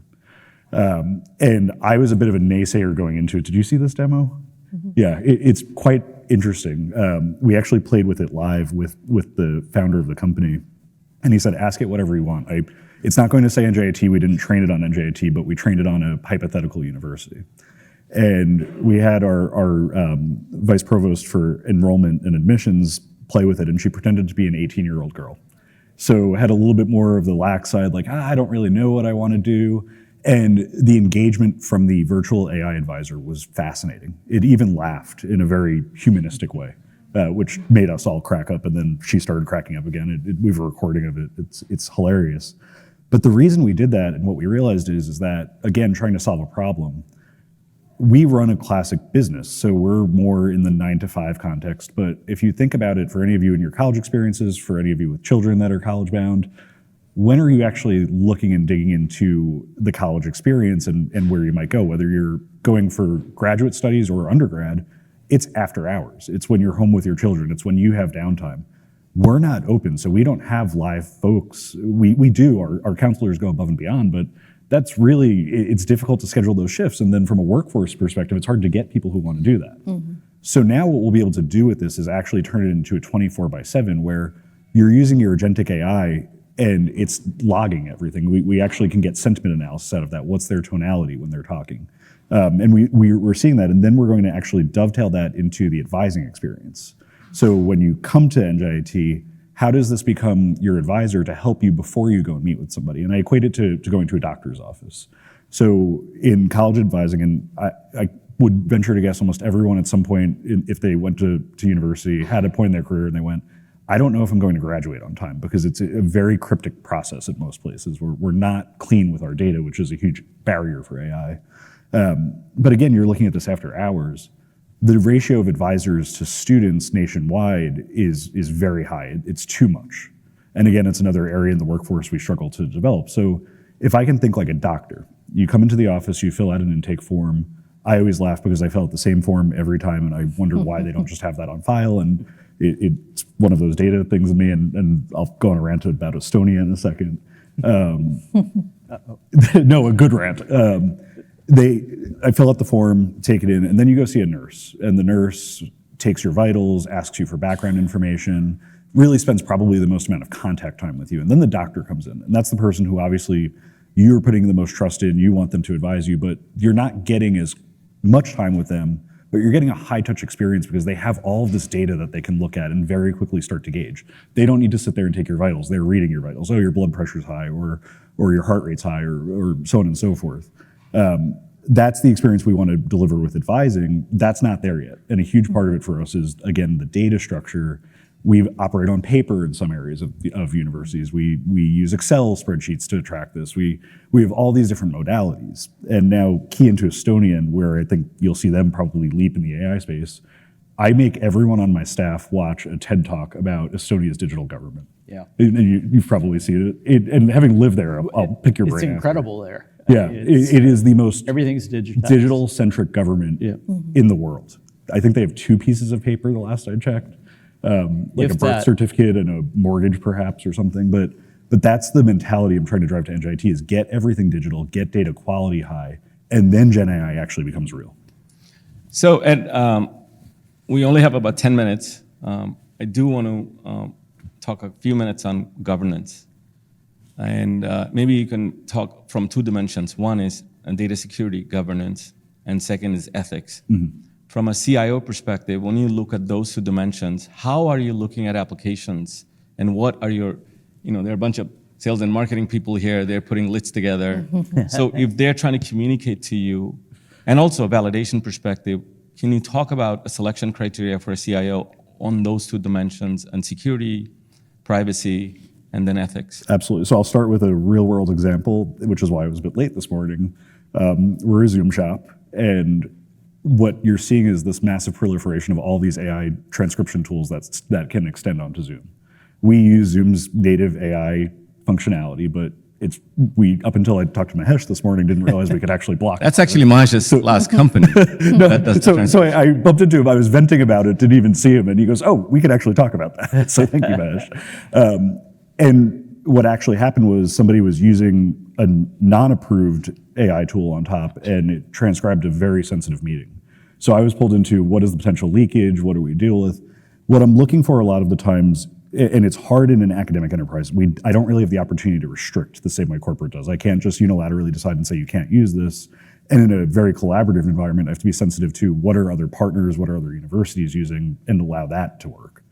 And I was a bit of a naysayer going into it. Did you see this demo? Mm-hmm. Yeah, it's quite interesting. We actually played with it live with the founder of the company. And he said, ask it whatever you want. It's not going to say NJIT. We didn't train it on NJIT, but we trained it on a hypothetical university. And we had our vice provost for enrollment and admissions play with it, and she pretended to be an 18-year-old girl. So had a little bit more of the lax side, like, I don't really know what I want to do. And the engagement from the virtual AI advisor was fascinating. It even laughed in a very humanistic way, which made us all crack up, and then she started cracking up again. We have a recording of it. It's hilarious. But the reason we did that, and what we realized is that, again, trying to solve a problem, we run a classic business, so we're more in the 9-to-5 context. But if you think about it, for any of you in your college experiences, for any of you with children that are college bound, when are you actually looking and digging into the college experience and where you might go? Whether you're going for graduate studies or undergrad, it's after hours. It's when you're home with your children. It's when you have downtime. We're not open, so we don't have live folks. We do, our counselors go above and beyond, but that's really, it's difficult to schedule those shifts. And then from a workforce perspective, it's hard to get people who want to do that. Mm-hmm. So now what we'll be able to do with this is actually turn it into a 24/7 where you're using your agentic AI and it's logging everything. We actually can get sentiment analysis out of that. What's their tonality when they're talking? And we're seeing that, and then we're going to actually dovetail that into the advising experience. So when you come to NJIT, how does this become your advisor to help you before you go and meet with somebody? And I equate it to going to a doctor's office. So in college advising, and I would venture to guess almost everyone at some point, if they went to university, had a point in their career and they went, I don't know if I'm going to graduate on time, because it's a very cryptic process at most places. We're not clean with our data, which is a huge barrier for AI. But again, you're looking at this after hours. The ratio of advisors to students nationwide is very high. It's too much. And again, it's another area in the workforce we struggle to develop. So if I can think like a doctor, you come into the office, you fill out an intake form. I always laugh because I fill out the same form every time, and I wonder why they don't just have that on file. And it's one of those data things in me, and I'll go on a rant about Estonia in a second. No, a good rant. I fill out the form, take it in, and then you go see a nurse. And the nurse takes your vitals, asks you for background information, really spends probably the most amount of contact time with you. And then the doctor comes in, and that's the person who obviously you're putting the most trust in, you want them to advise you, but you're not getting as much time with them, but you're getting a high-touch experience because they have all of this data that they can look at and very quickly start to gauge. They don't need to sit there and take your vitals. They're reading your vitals. Oh, your blood pressure's high, or your heart rate's high, or so on and so forth. That's the experience we want to deliver with advising. That's not there yet. And a huge part of it for us is, again, the data structure. We operate on paper in some areas of universities. We use Excel spreadsheets to track this. We have all these different modalities. And now key into Estonian, where I think you'll see them probably leap in the AI space, I make everyone on my staff watch a TED Talk about Estonia's digital government. Yeah. And you've probably seen it. And having lived there, I'll pick your brain. It's incredible there. Yeah, it is the most Everything's digitized. digital-centric government in the world. I think they have 2 pieces of paper the last I checked, like If a birth that. certificate and a mortgage perhaps or something. But that's the mentality I'm trying to drive to NGIT is get everything digital, get data quality high, and then Gen AI actually becomes real. So, Ed, we only have about 10 minutes. I do want to talk a few minutes on governance. And maybe you can talk from 2 dimensions. One is data security governance, and second is ethics. From a CIO perspective, when you look at those 2 dimensions, how are you looking at applications, and what are your, there are a bunch of sales and marketing people here, they're putting lists together. So if they're trying to communicate to you, and also a validation perspective, can you talk about a selection criteria for a CIO on those 2 dimensions, and security, privacy, and then ethics? Absolutely. So I'll start with a real-world example, which is why I was a bit late this morning. We're a Zoom shop, and what you're seeing is this massive proliferation of all these AI transcription tools that can extend onto Zoom. We use Zoom's native AI functionality, but up until I talked to Mahesh this morning, didn't realize we could actually block. That's actually Mahesh's last company. That does the transcription. So I bumped into him. I was venting about it, didn't even see him, and he goes, "Oh, we could actually talk about that." So thank you, Mahesh. And what actually happened was somebody was using a non-approved AI tool on top, and it transcribed a very sensitive meeting. So I was pulled into what is the potential leakage, what do we deal with? What I'm looking for a lot of the times, and it's hard in an academic enterprise, I don't really have the opportunity to restrict the same way corporate does. I can't just unilaterally decide and say you can't use this. And in a very collaborative environment, I have to be sensitive to what are other partners, what are other universities using, and allow that to work.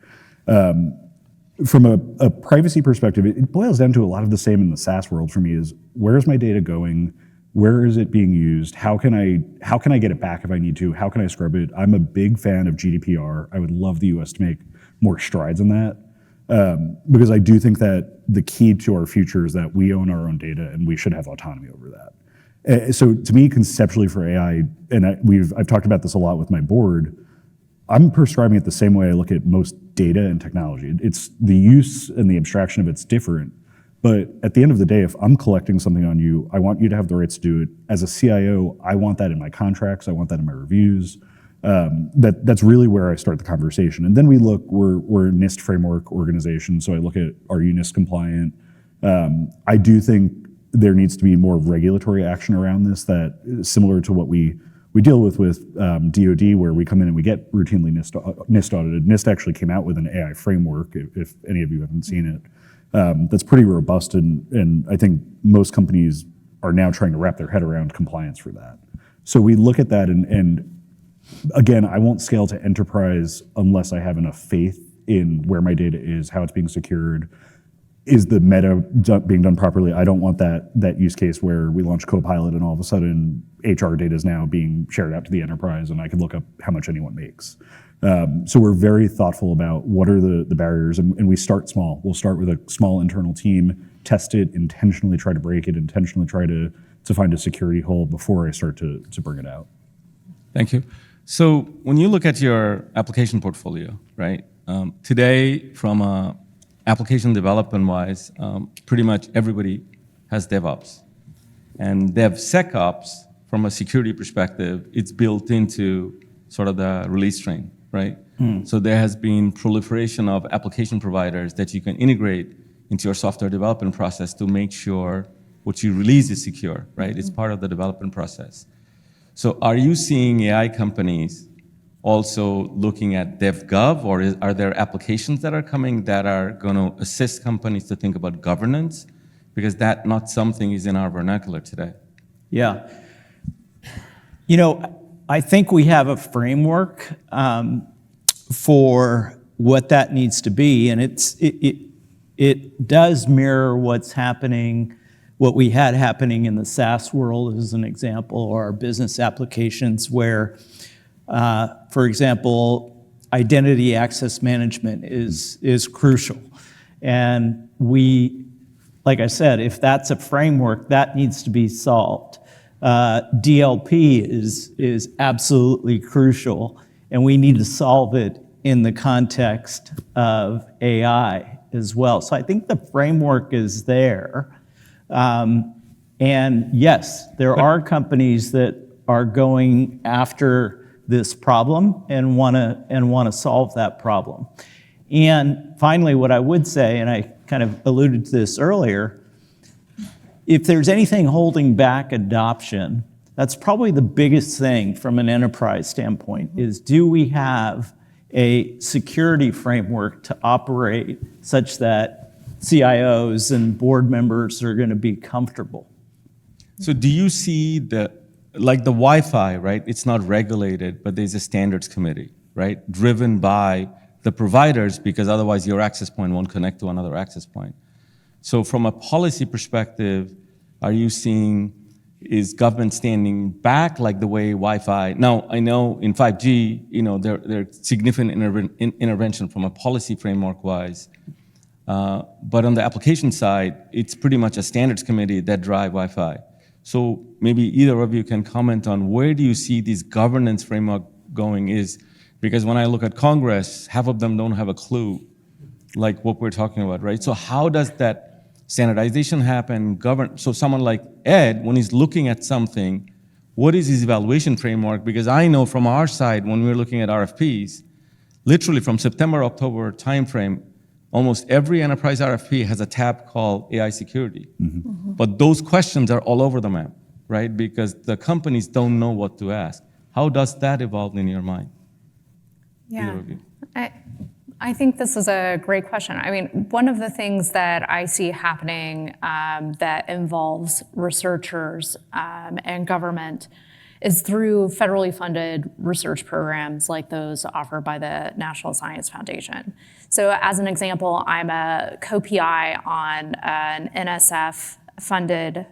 From a privacy perspective, it boils down to a lot of the same in the SaaS world for me is where's my data going? Where is it being used? How can I get it back if I need to? How can I scrub it? I'm a big fan of GDPR. I would love the US to make more strides in that because I do think that the key to our future is that we own our own data and we should have autonomy over that. So to me, conceptually for AI, and I've talked about this a lot with my board, I'm prescribing it the same way I look at most data and technology. It's the use and the abstraction of it's different. But at the end of the day, if I'm collecting something on you, I want you to have the rights to do it. As a CIO, I want that in my contracts. I want that in my reviews. That's really where I start the conversation. And then we're a NIST framework organization, so I look at, are you NIST compliant? I do think there needs to be more regulatory action around this that is similar to what we deal with DoD, where we come in and we get routinely NIST audited. NIST actually came out with an AI framework, if any of you haven't seen it. That's pretty robust, and I think most companies are now trying to wrap their head around compliance for that. So we look at that, and again, I won't scale to enterprise unless I have enough faith in where my data is, how it's being secured. Is the meta being done properly? I don't want that use case where we launch Copilot and all of a sudden HR data is now being shared out to the enterprise and I can look up how much anyone makes. So we're very thoughtful about what are the barriers, and we start small. We'll start with a small internal team, test it, intentionally try to break it, intentionally try to find a security hole before I start to bring it out. Thank you. So when you look at your application portfolio, right, today from a application development wise, pretty much everybody has DevOps. And DevSecOps, from a security perspective, it's built into sort of the release train, right? So there has been proliferation of application providers that you can integrate into your software development process to make sure what you release is secure, right? It's part of the development process. So are you seeing AI companies also looking at DevGov, or are there applications that are coming that are going to assist companies to think about governance? Because that not something is in our vernacular today. Yeah. I think we have a framework for what that needs to be, and it does mirror what's happening, what we had happening in the SaaS world as an example, or our business applications where, for example, identity access management is crucial. And like I said, if that's a framework, that needs to be solved. DLP is absolutely crucial and we need to solve it in the context of AI as well. So I think the framework is there. And yes, there are companies that are going after this problem and want to solve that problem. And finally, what I would say, and I kind of alluded to this earlier, if there's anything holding back adoption, that's probably the biggest thing from an enterprise standpoint, is do we have a security framework to operate such that CIOs and board members are going to be comfortable? So do you see like the Wi-Fi, right? It's not regulated, but there's a standards committee, right? Driven by the providers, because otherwise your access point won't connect to another access point. So from a policy perspective, are you seeing, is government standing back like the way Wi-Fi? Now, I know in 5G, there's significant intervention from a policy framework-wise, but on the application side, it's pretty much a standards committee that drive Wi-Fi. So maybe either of you can comment on where do you see this governance framework going is, because when I look at Congress, half of them don't have a clue like what we're talking about, right? So how does that standardization happen, so someone like Ed, when he's looking at something, what is his evaluation framework? Because I know from our side, when we're looking at RFPs, literally from September, October timeframe, almost every enterprise RFP has a tab called AI security. Mm-hmm. But those questions are all over the map, right? Because the companies don't know what to ask. How does that evolve in your mind? Yeah, I think this is a great question. I mean, one of the things that I see happening that involves researchers and government is through federally funded research programs like those offered by the National Science Foundation. So as an example, I'm a co-PI on an NSF-funded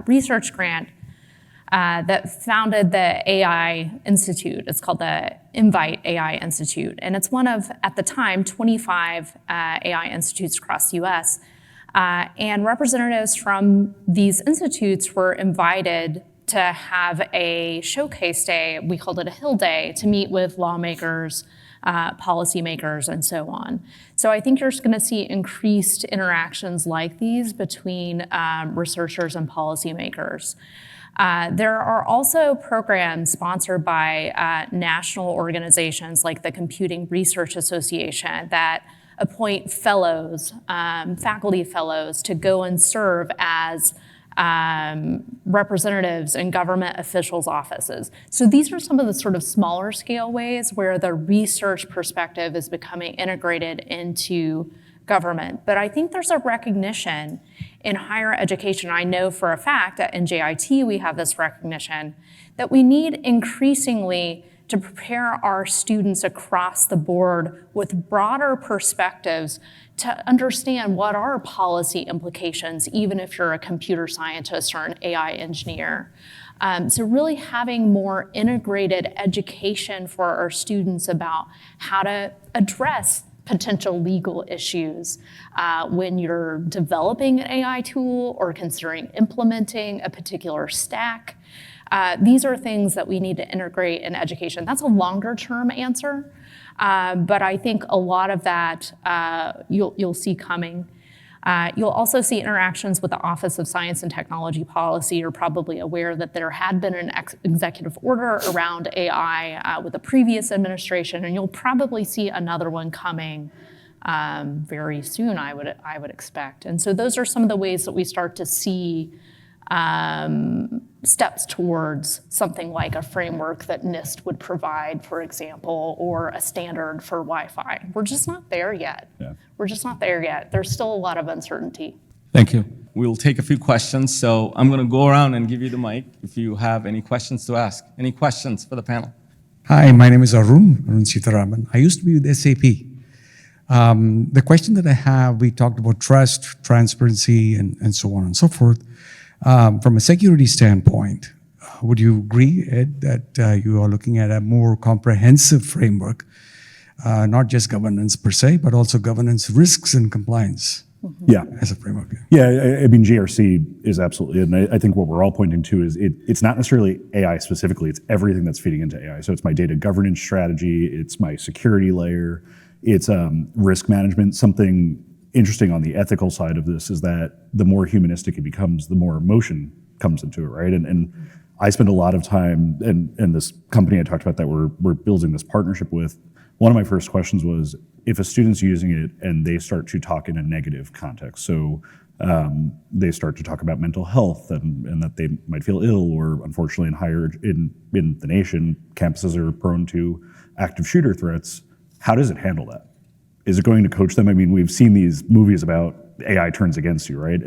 research grant that founded the AI Institute. It's called the Invite AI Institute. And it's one of, at the time, 25 AI institutes across the US. And representatives from these institutes were invited to have a showcase day, we called it a Hill Day, to meet with lawmakers, policymakers, and so on. So I think you're just gonna see increased interactions like these between researchers and policymakers. There are also programs sponsored by national organizations like the Computing Research Association that appoint fellows, faculty fellows, to go and serve as representatives in government officials' offices. So these are some of the sort of smaller scale ways where the research perspective is becoming integrated into government. But I think there's a recognition in higher education. I know for a fact at NJIT we have this recognition that we need increasingly to prepare our students across the board with broader perspectives to understand what are policy implications, even if you're a computer scientist or an AI engineer. So really having more integrated education for our students about how to address potential legal issues when you're developing an AI tool or considering implementing a particular stack. These are things that we need to integrate in education. That's a longer term answer, but I think a lot of that you'll see coming. You'll also see interactions with the Office of Science and Technology Policy. You're probably aware that there had been an executive order around AI with the previous administration, and you'll probably see another one coming very soon, I would expect. And so those are some of the ways that we start to see steps towards something like a framework that NIST would provide, for example, or a standard for Wi-Fi. We're just not there yet. Yeah. We're just not there yet. There's still a lot of uncertainty. Thank you. We'll take a few questions. So I'm going to go around and give you the mic if you have any questions to ask. Any questions for the panel? Hi, my name is Arun Sitaraman. I used to be with SAP. The question that I have, we talked about trust, transparency, and so on and so forth. From a security standpoint, would you agree, Ed, that you are looking at a more comprehensive framework, not just governance per se, but also governance risks and compliance? Yeah. as a framework. Yeah, I mean, GRC is absolutely, and I think what we're all pointing to is it's not necessarily AI specifically, it's everything that's feeding into AI. So it's my data governance strategy, it's my security layer, it's risk management. Something interesting on the ethical side of this is that the more humanistic it becomes, the more emotion comes into it, right? And I spend a lot of time, and this company I talked about that we're building this partnership with, one of my first questions was, if a student's using it and they start to talk in a negative context, so they start to talk about mental health and that they might feel ill, or unfortunately in the nation, campuses are prone to active shooter threats, how does it handle that? Is it going to coach them? I mean, we've seen these movies about AI turns against you, right?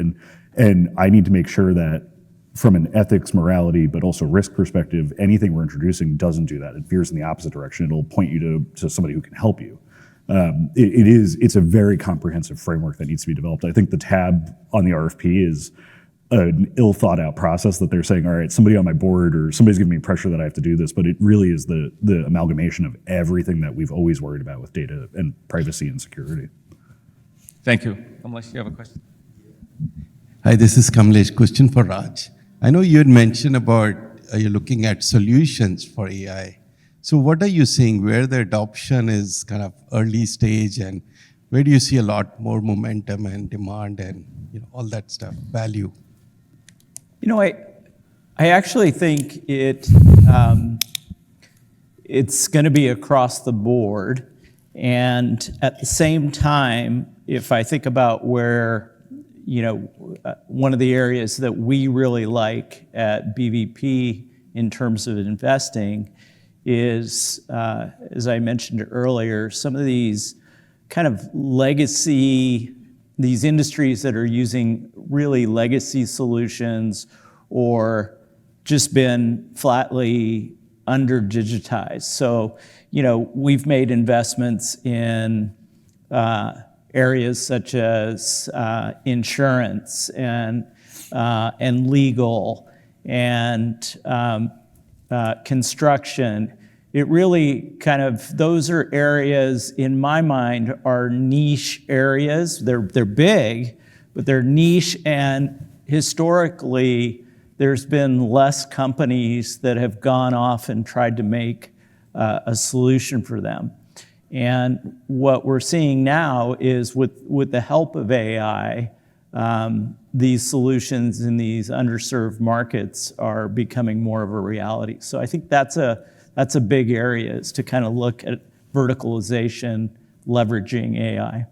And I need to make sure that from an ethics, morality, but also risk perspective, anything we're introducing doesn't do that. It veers in the opposite direction. It'll point you to somebody who can help you. It's a very comprehensive framework that needs to be developed. I think the tab on the RFP is an ill thought out process that they're saying, all right, somebody on my board or somebody's giving me pressure that I have to do this, but it really is the amalgamation of everything that we've always worried about with data and privacy and security. Thank you. Kamlesh, you have a question? Hi, this is Kamlesh. Question for Raj. I know you had mentioned about you're looking at solutions for AI. So what are you seeing where the adoption is kind of early stage, and where do you see a lot more momentum and demand and all that stuff, value? I actually think it's going to be across the board. And at the same time, if I think about where, one of the areas that we really like at BVP in terms of investing is, as I mentioned earlier, some of these kind of legacy, these industries that are using really legacy solutions or just been flatly under-digitized. So, we've made investments in areas such as insurance and legal and construction. It really those are areas in my mind are niche areas. They're big, but they're niche, and historically there's been less companies that have gone off and tried to make a solution for them. And what we're seeing now is with the help of AI, these solutions in these underserved markets are becoming more of a reality. So I think that's a big area, is to kind of look at verticalization, leveraging AI.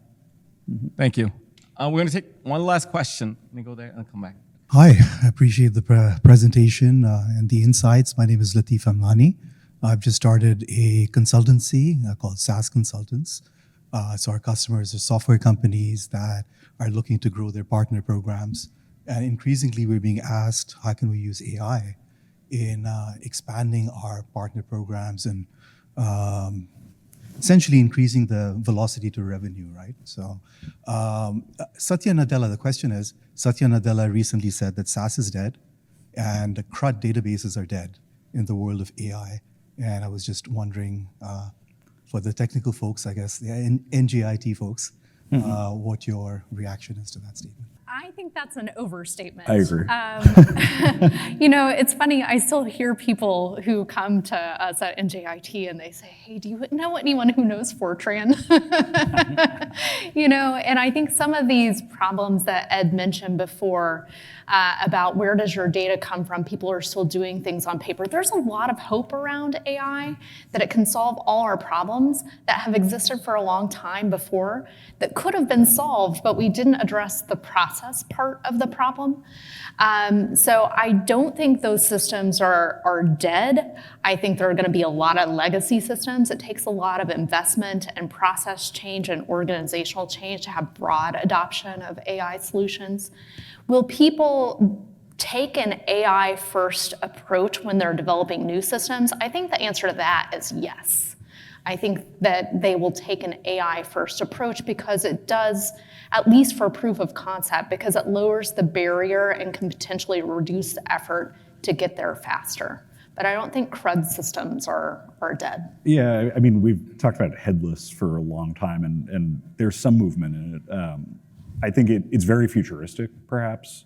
Thank you. We're going to take one last question. Let me go there and come back. Hi, I appreciate the presentation and the insights. My name is Latif Amlani. I've just started a consultancy called SaaS Consultants. So our customers are software companies that are looking to grow their partner programs. And increasingly, we're being asked, how can we use AI in expanding our partner programs and essentially increasing the velocity to revenue, right? So Satya Nadella, the question is, Satya Nadella recently said that SaaS is dead and the CRUD databases are dead in the world of AI. And I was just wondering, for the technical folks, I guess, the NGIT folks, what your reaction is to that statement. I think that's an overstatement. I agree. It's funny, I still hear people who come to us at NJIT and they say, hey, do you know anyone who knows Fortran? And I think some of these problems that Ed mentioned before about where does your data come from, people are still doing things on paper. There's a lot of hope around AI that it can solve all our problems that have existed for a long time before that could have been solved, but we didn't address the process part of the problem. So I don't think those systems are dead. I think there are going to be a lot of legacy systems. It takes a lot of investment and process change and organizational change to have broad adoption of AI solutions. Will people take an AI first approach when they're developing new systems? I think the answer to that is yes. I think that they will take an AI first approach because it does, at least for proof of concept, because it lowers the barrier and can potentially reduce the effort to get there faster. But I don't think CRUD systems are dead. Yeah, I mean, we've talked about headless for a long time, and there's some movement in it. I think it's very futuristic, perhaps.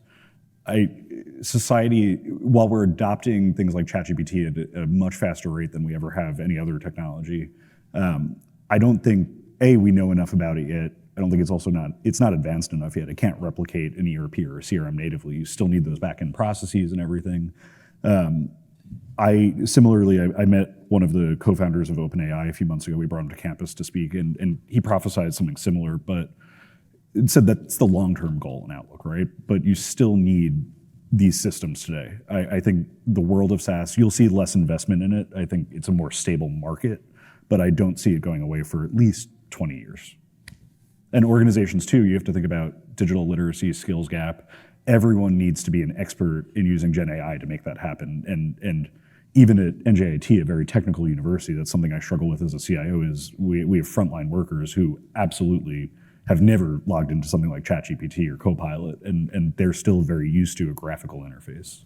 Society, while we're adopting things like ChatGPT at a much faster rate than we ever have any other technology, I don't think, we know enough about it yet. I don't think it's not advanced enough yet. It can't replicate an ERP or a CRM natively. You still need those back-end processes and everything. I met one of the co-founders of OpenAI a few months ago. We brought him to campus to speak, and he prophesied something similar, but it said that's the long-term goal and outlook, right? But you still need these systems today. I think the world of SaaS, you'll see less investment in it. I think it's a more stable market, but I don't see it going away for at least 20 years. And organizations too, you have to think about digital literacy, skills gap. Everyone needs to be an expert in using Gen AI to make that happen. And even at NJIT, a very technical university, that's something I struggle with as a CIO, is we have frontline workers who absolutely have never logged into something like ChatGPT or Copilot, and they're still very used to a graphical interface.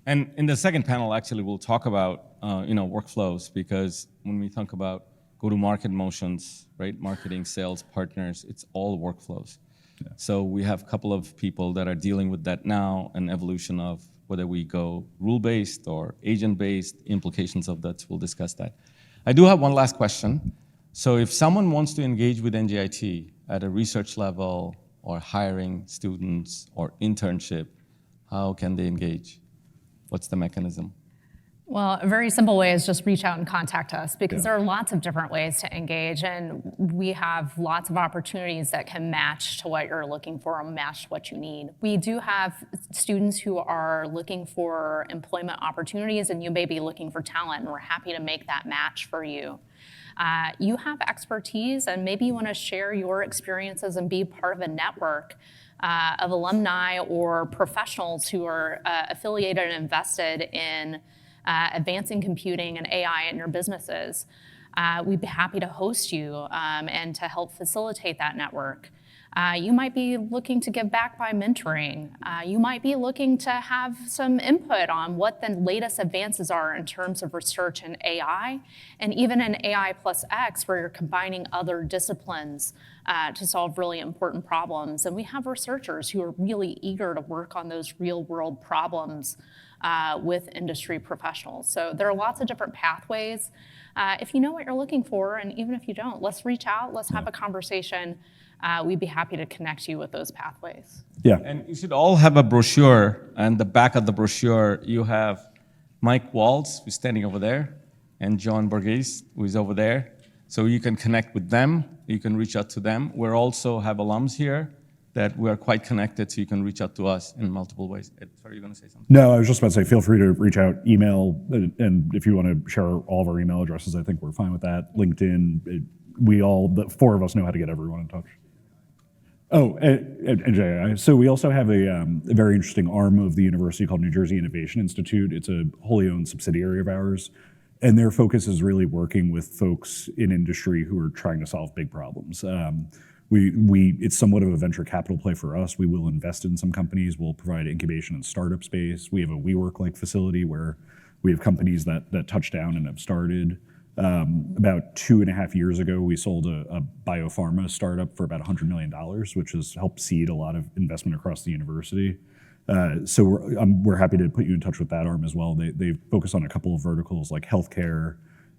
And in the second panel, actually, we'll talk about workflows, because when we think about go-to-market motions, right, marketing, sales, partners, it's all workflows. Yeah. So we have a couple of people that are dealing with that now, an evolution of whether we go rule-based or agent-based, implications of that, we'll discuss that. I do have one last question. So if someone wants to engage with NJIT at a research level or hiring students or internship, how can they engage? What's the mechanism? Well, a very simple way is just reach out and contact us, because there are lots of different ways to engage, and we have lots of opportunities that can match to what you're looking for and match what you need. We do have students who are looking for employment opportunities, and you may be looking for talent, and we're happy to make that match for you. You have expertise, and maybe you want to share your experiences and be part of a network of alumni or professionals who are affiliated and invested in advancing computing and AI in your businesses. We'd be happy to host you and to help facilitate that network. You might be looking to give back by mentoring. You might be looking to have some input on what the latest advances are in terms of research in AI, and even in AI plus X, where you're combining other disciplines to solve really important problems. And we have researchers who are really eager to work on those real world problems with industry professionals. So there are lots of different pathways. If you know what you're looking for, and even if you don't, let's reach out, let's have a conversation. We'd be happy to connect you with those pathways. Yeah. And you should all have a brochure, and the back of the brochure, you have Mike Waltz, who's standing over there, and John Borges, who is over there. So you can connect with them, you can reach out to them. We also have alums here that we are quite connected, so you can reach out to us in multiple ways. Ed, sorry, you're going to say something? No, I was just about to say, feel free to reach out, email, and if you want to share all of our email addresses, I think we're fine with that. LinkedIn, the four of us know how to get everyone in touch. Oh, NJI. So we also have a very interesting arm of the university called New Jersey Innovation Institute. It's a wholly owned subsidiary of ours, and their focus is really working with folks in industry who are trying to solve big problems. It's somewhat of a venture capital play for us. We will invest in some companies. We'll provide incubation and startup space. We have a WeWork-like facility where we have companies that touch down and have started. About 2.5 years ago, we sold a biopharma startup for about $100 million, which has helped seed a lot of investment across the university. So we're happy to put you in touch with that arm as well. They focus on a couple of verticals like healthcare,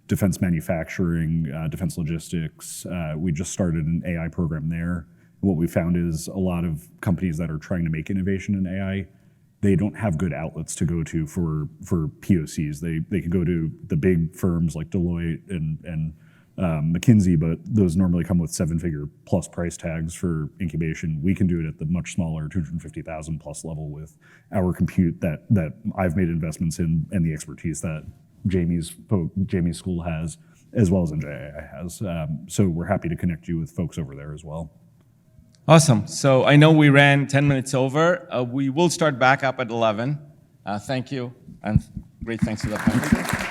defense manufacturing, defense logistics. We just started an AI program there. What we found is a lot of companies that are trying to make innovation in AI, they don't have good outlets to go to for POCs. They can go to the big firms like Deloitte and McKinsey, but those normally come with 7-figure plus price tags for incubation. We can do it at the much smaller 250,000 plus level with our compute that I've made investments in, and the expertise that Jamie's school has, as well as NJI has. So we're happy to connect you with folks over there as well. Awesome. So I know we ran 10 minutes over. We will start back up at 11. Thank you, and great thanks to the panel.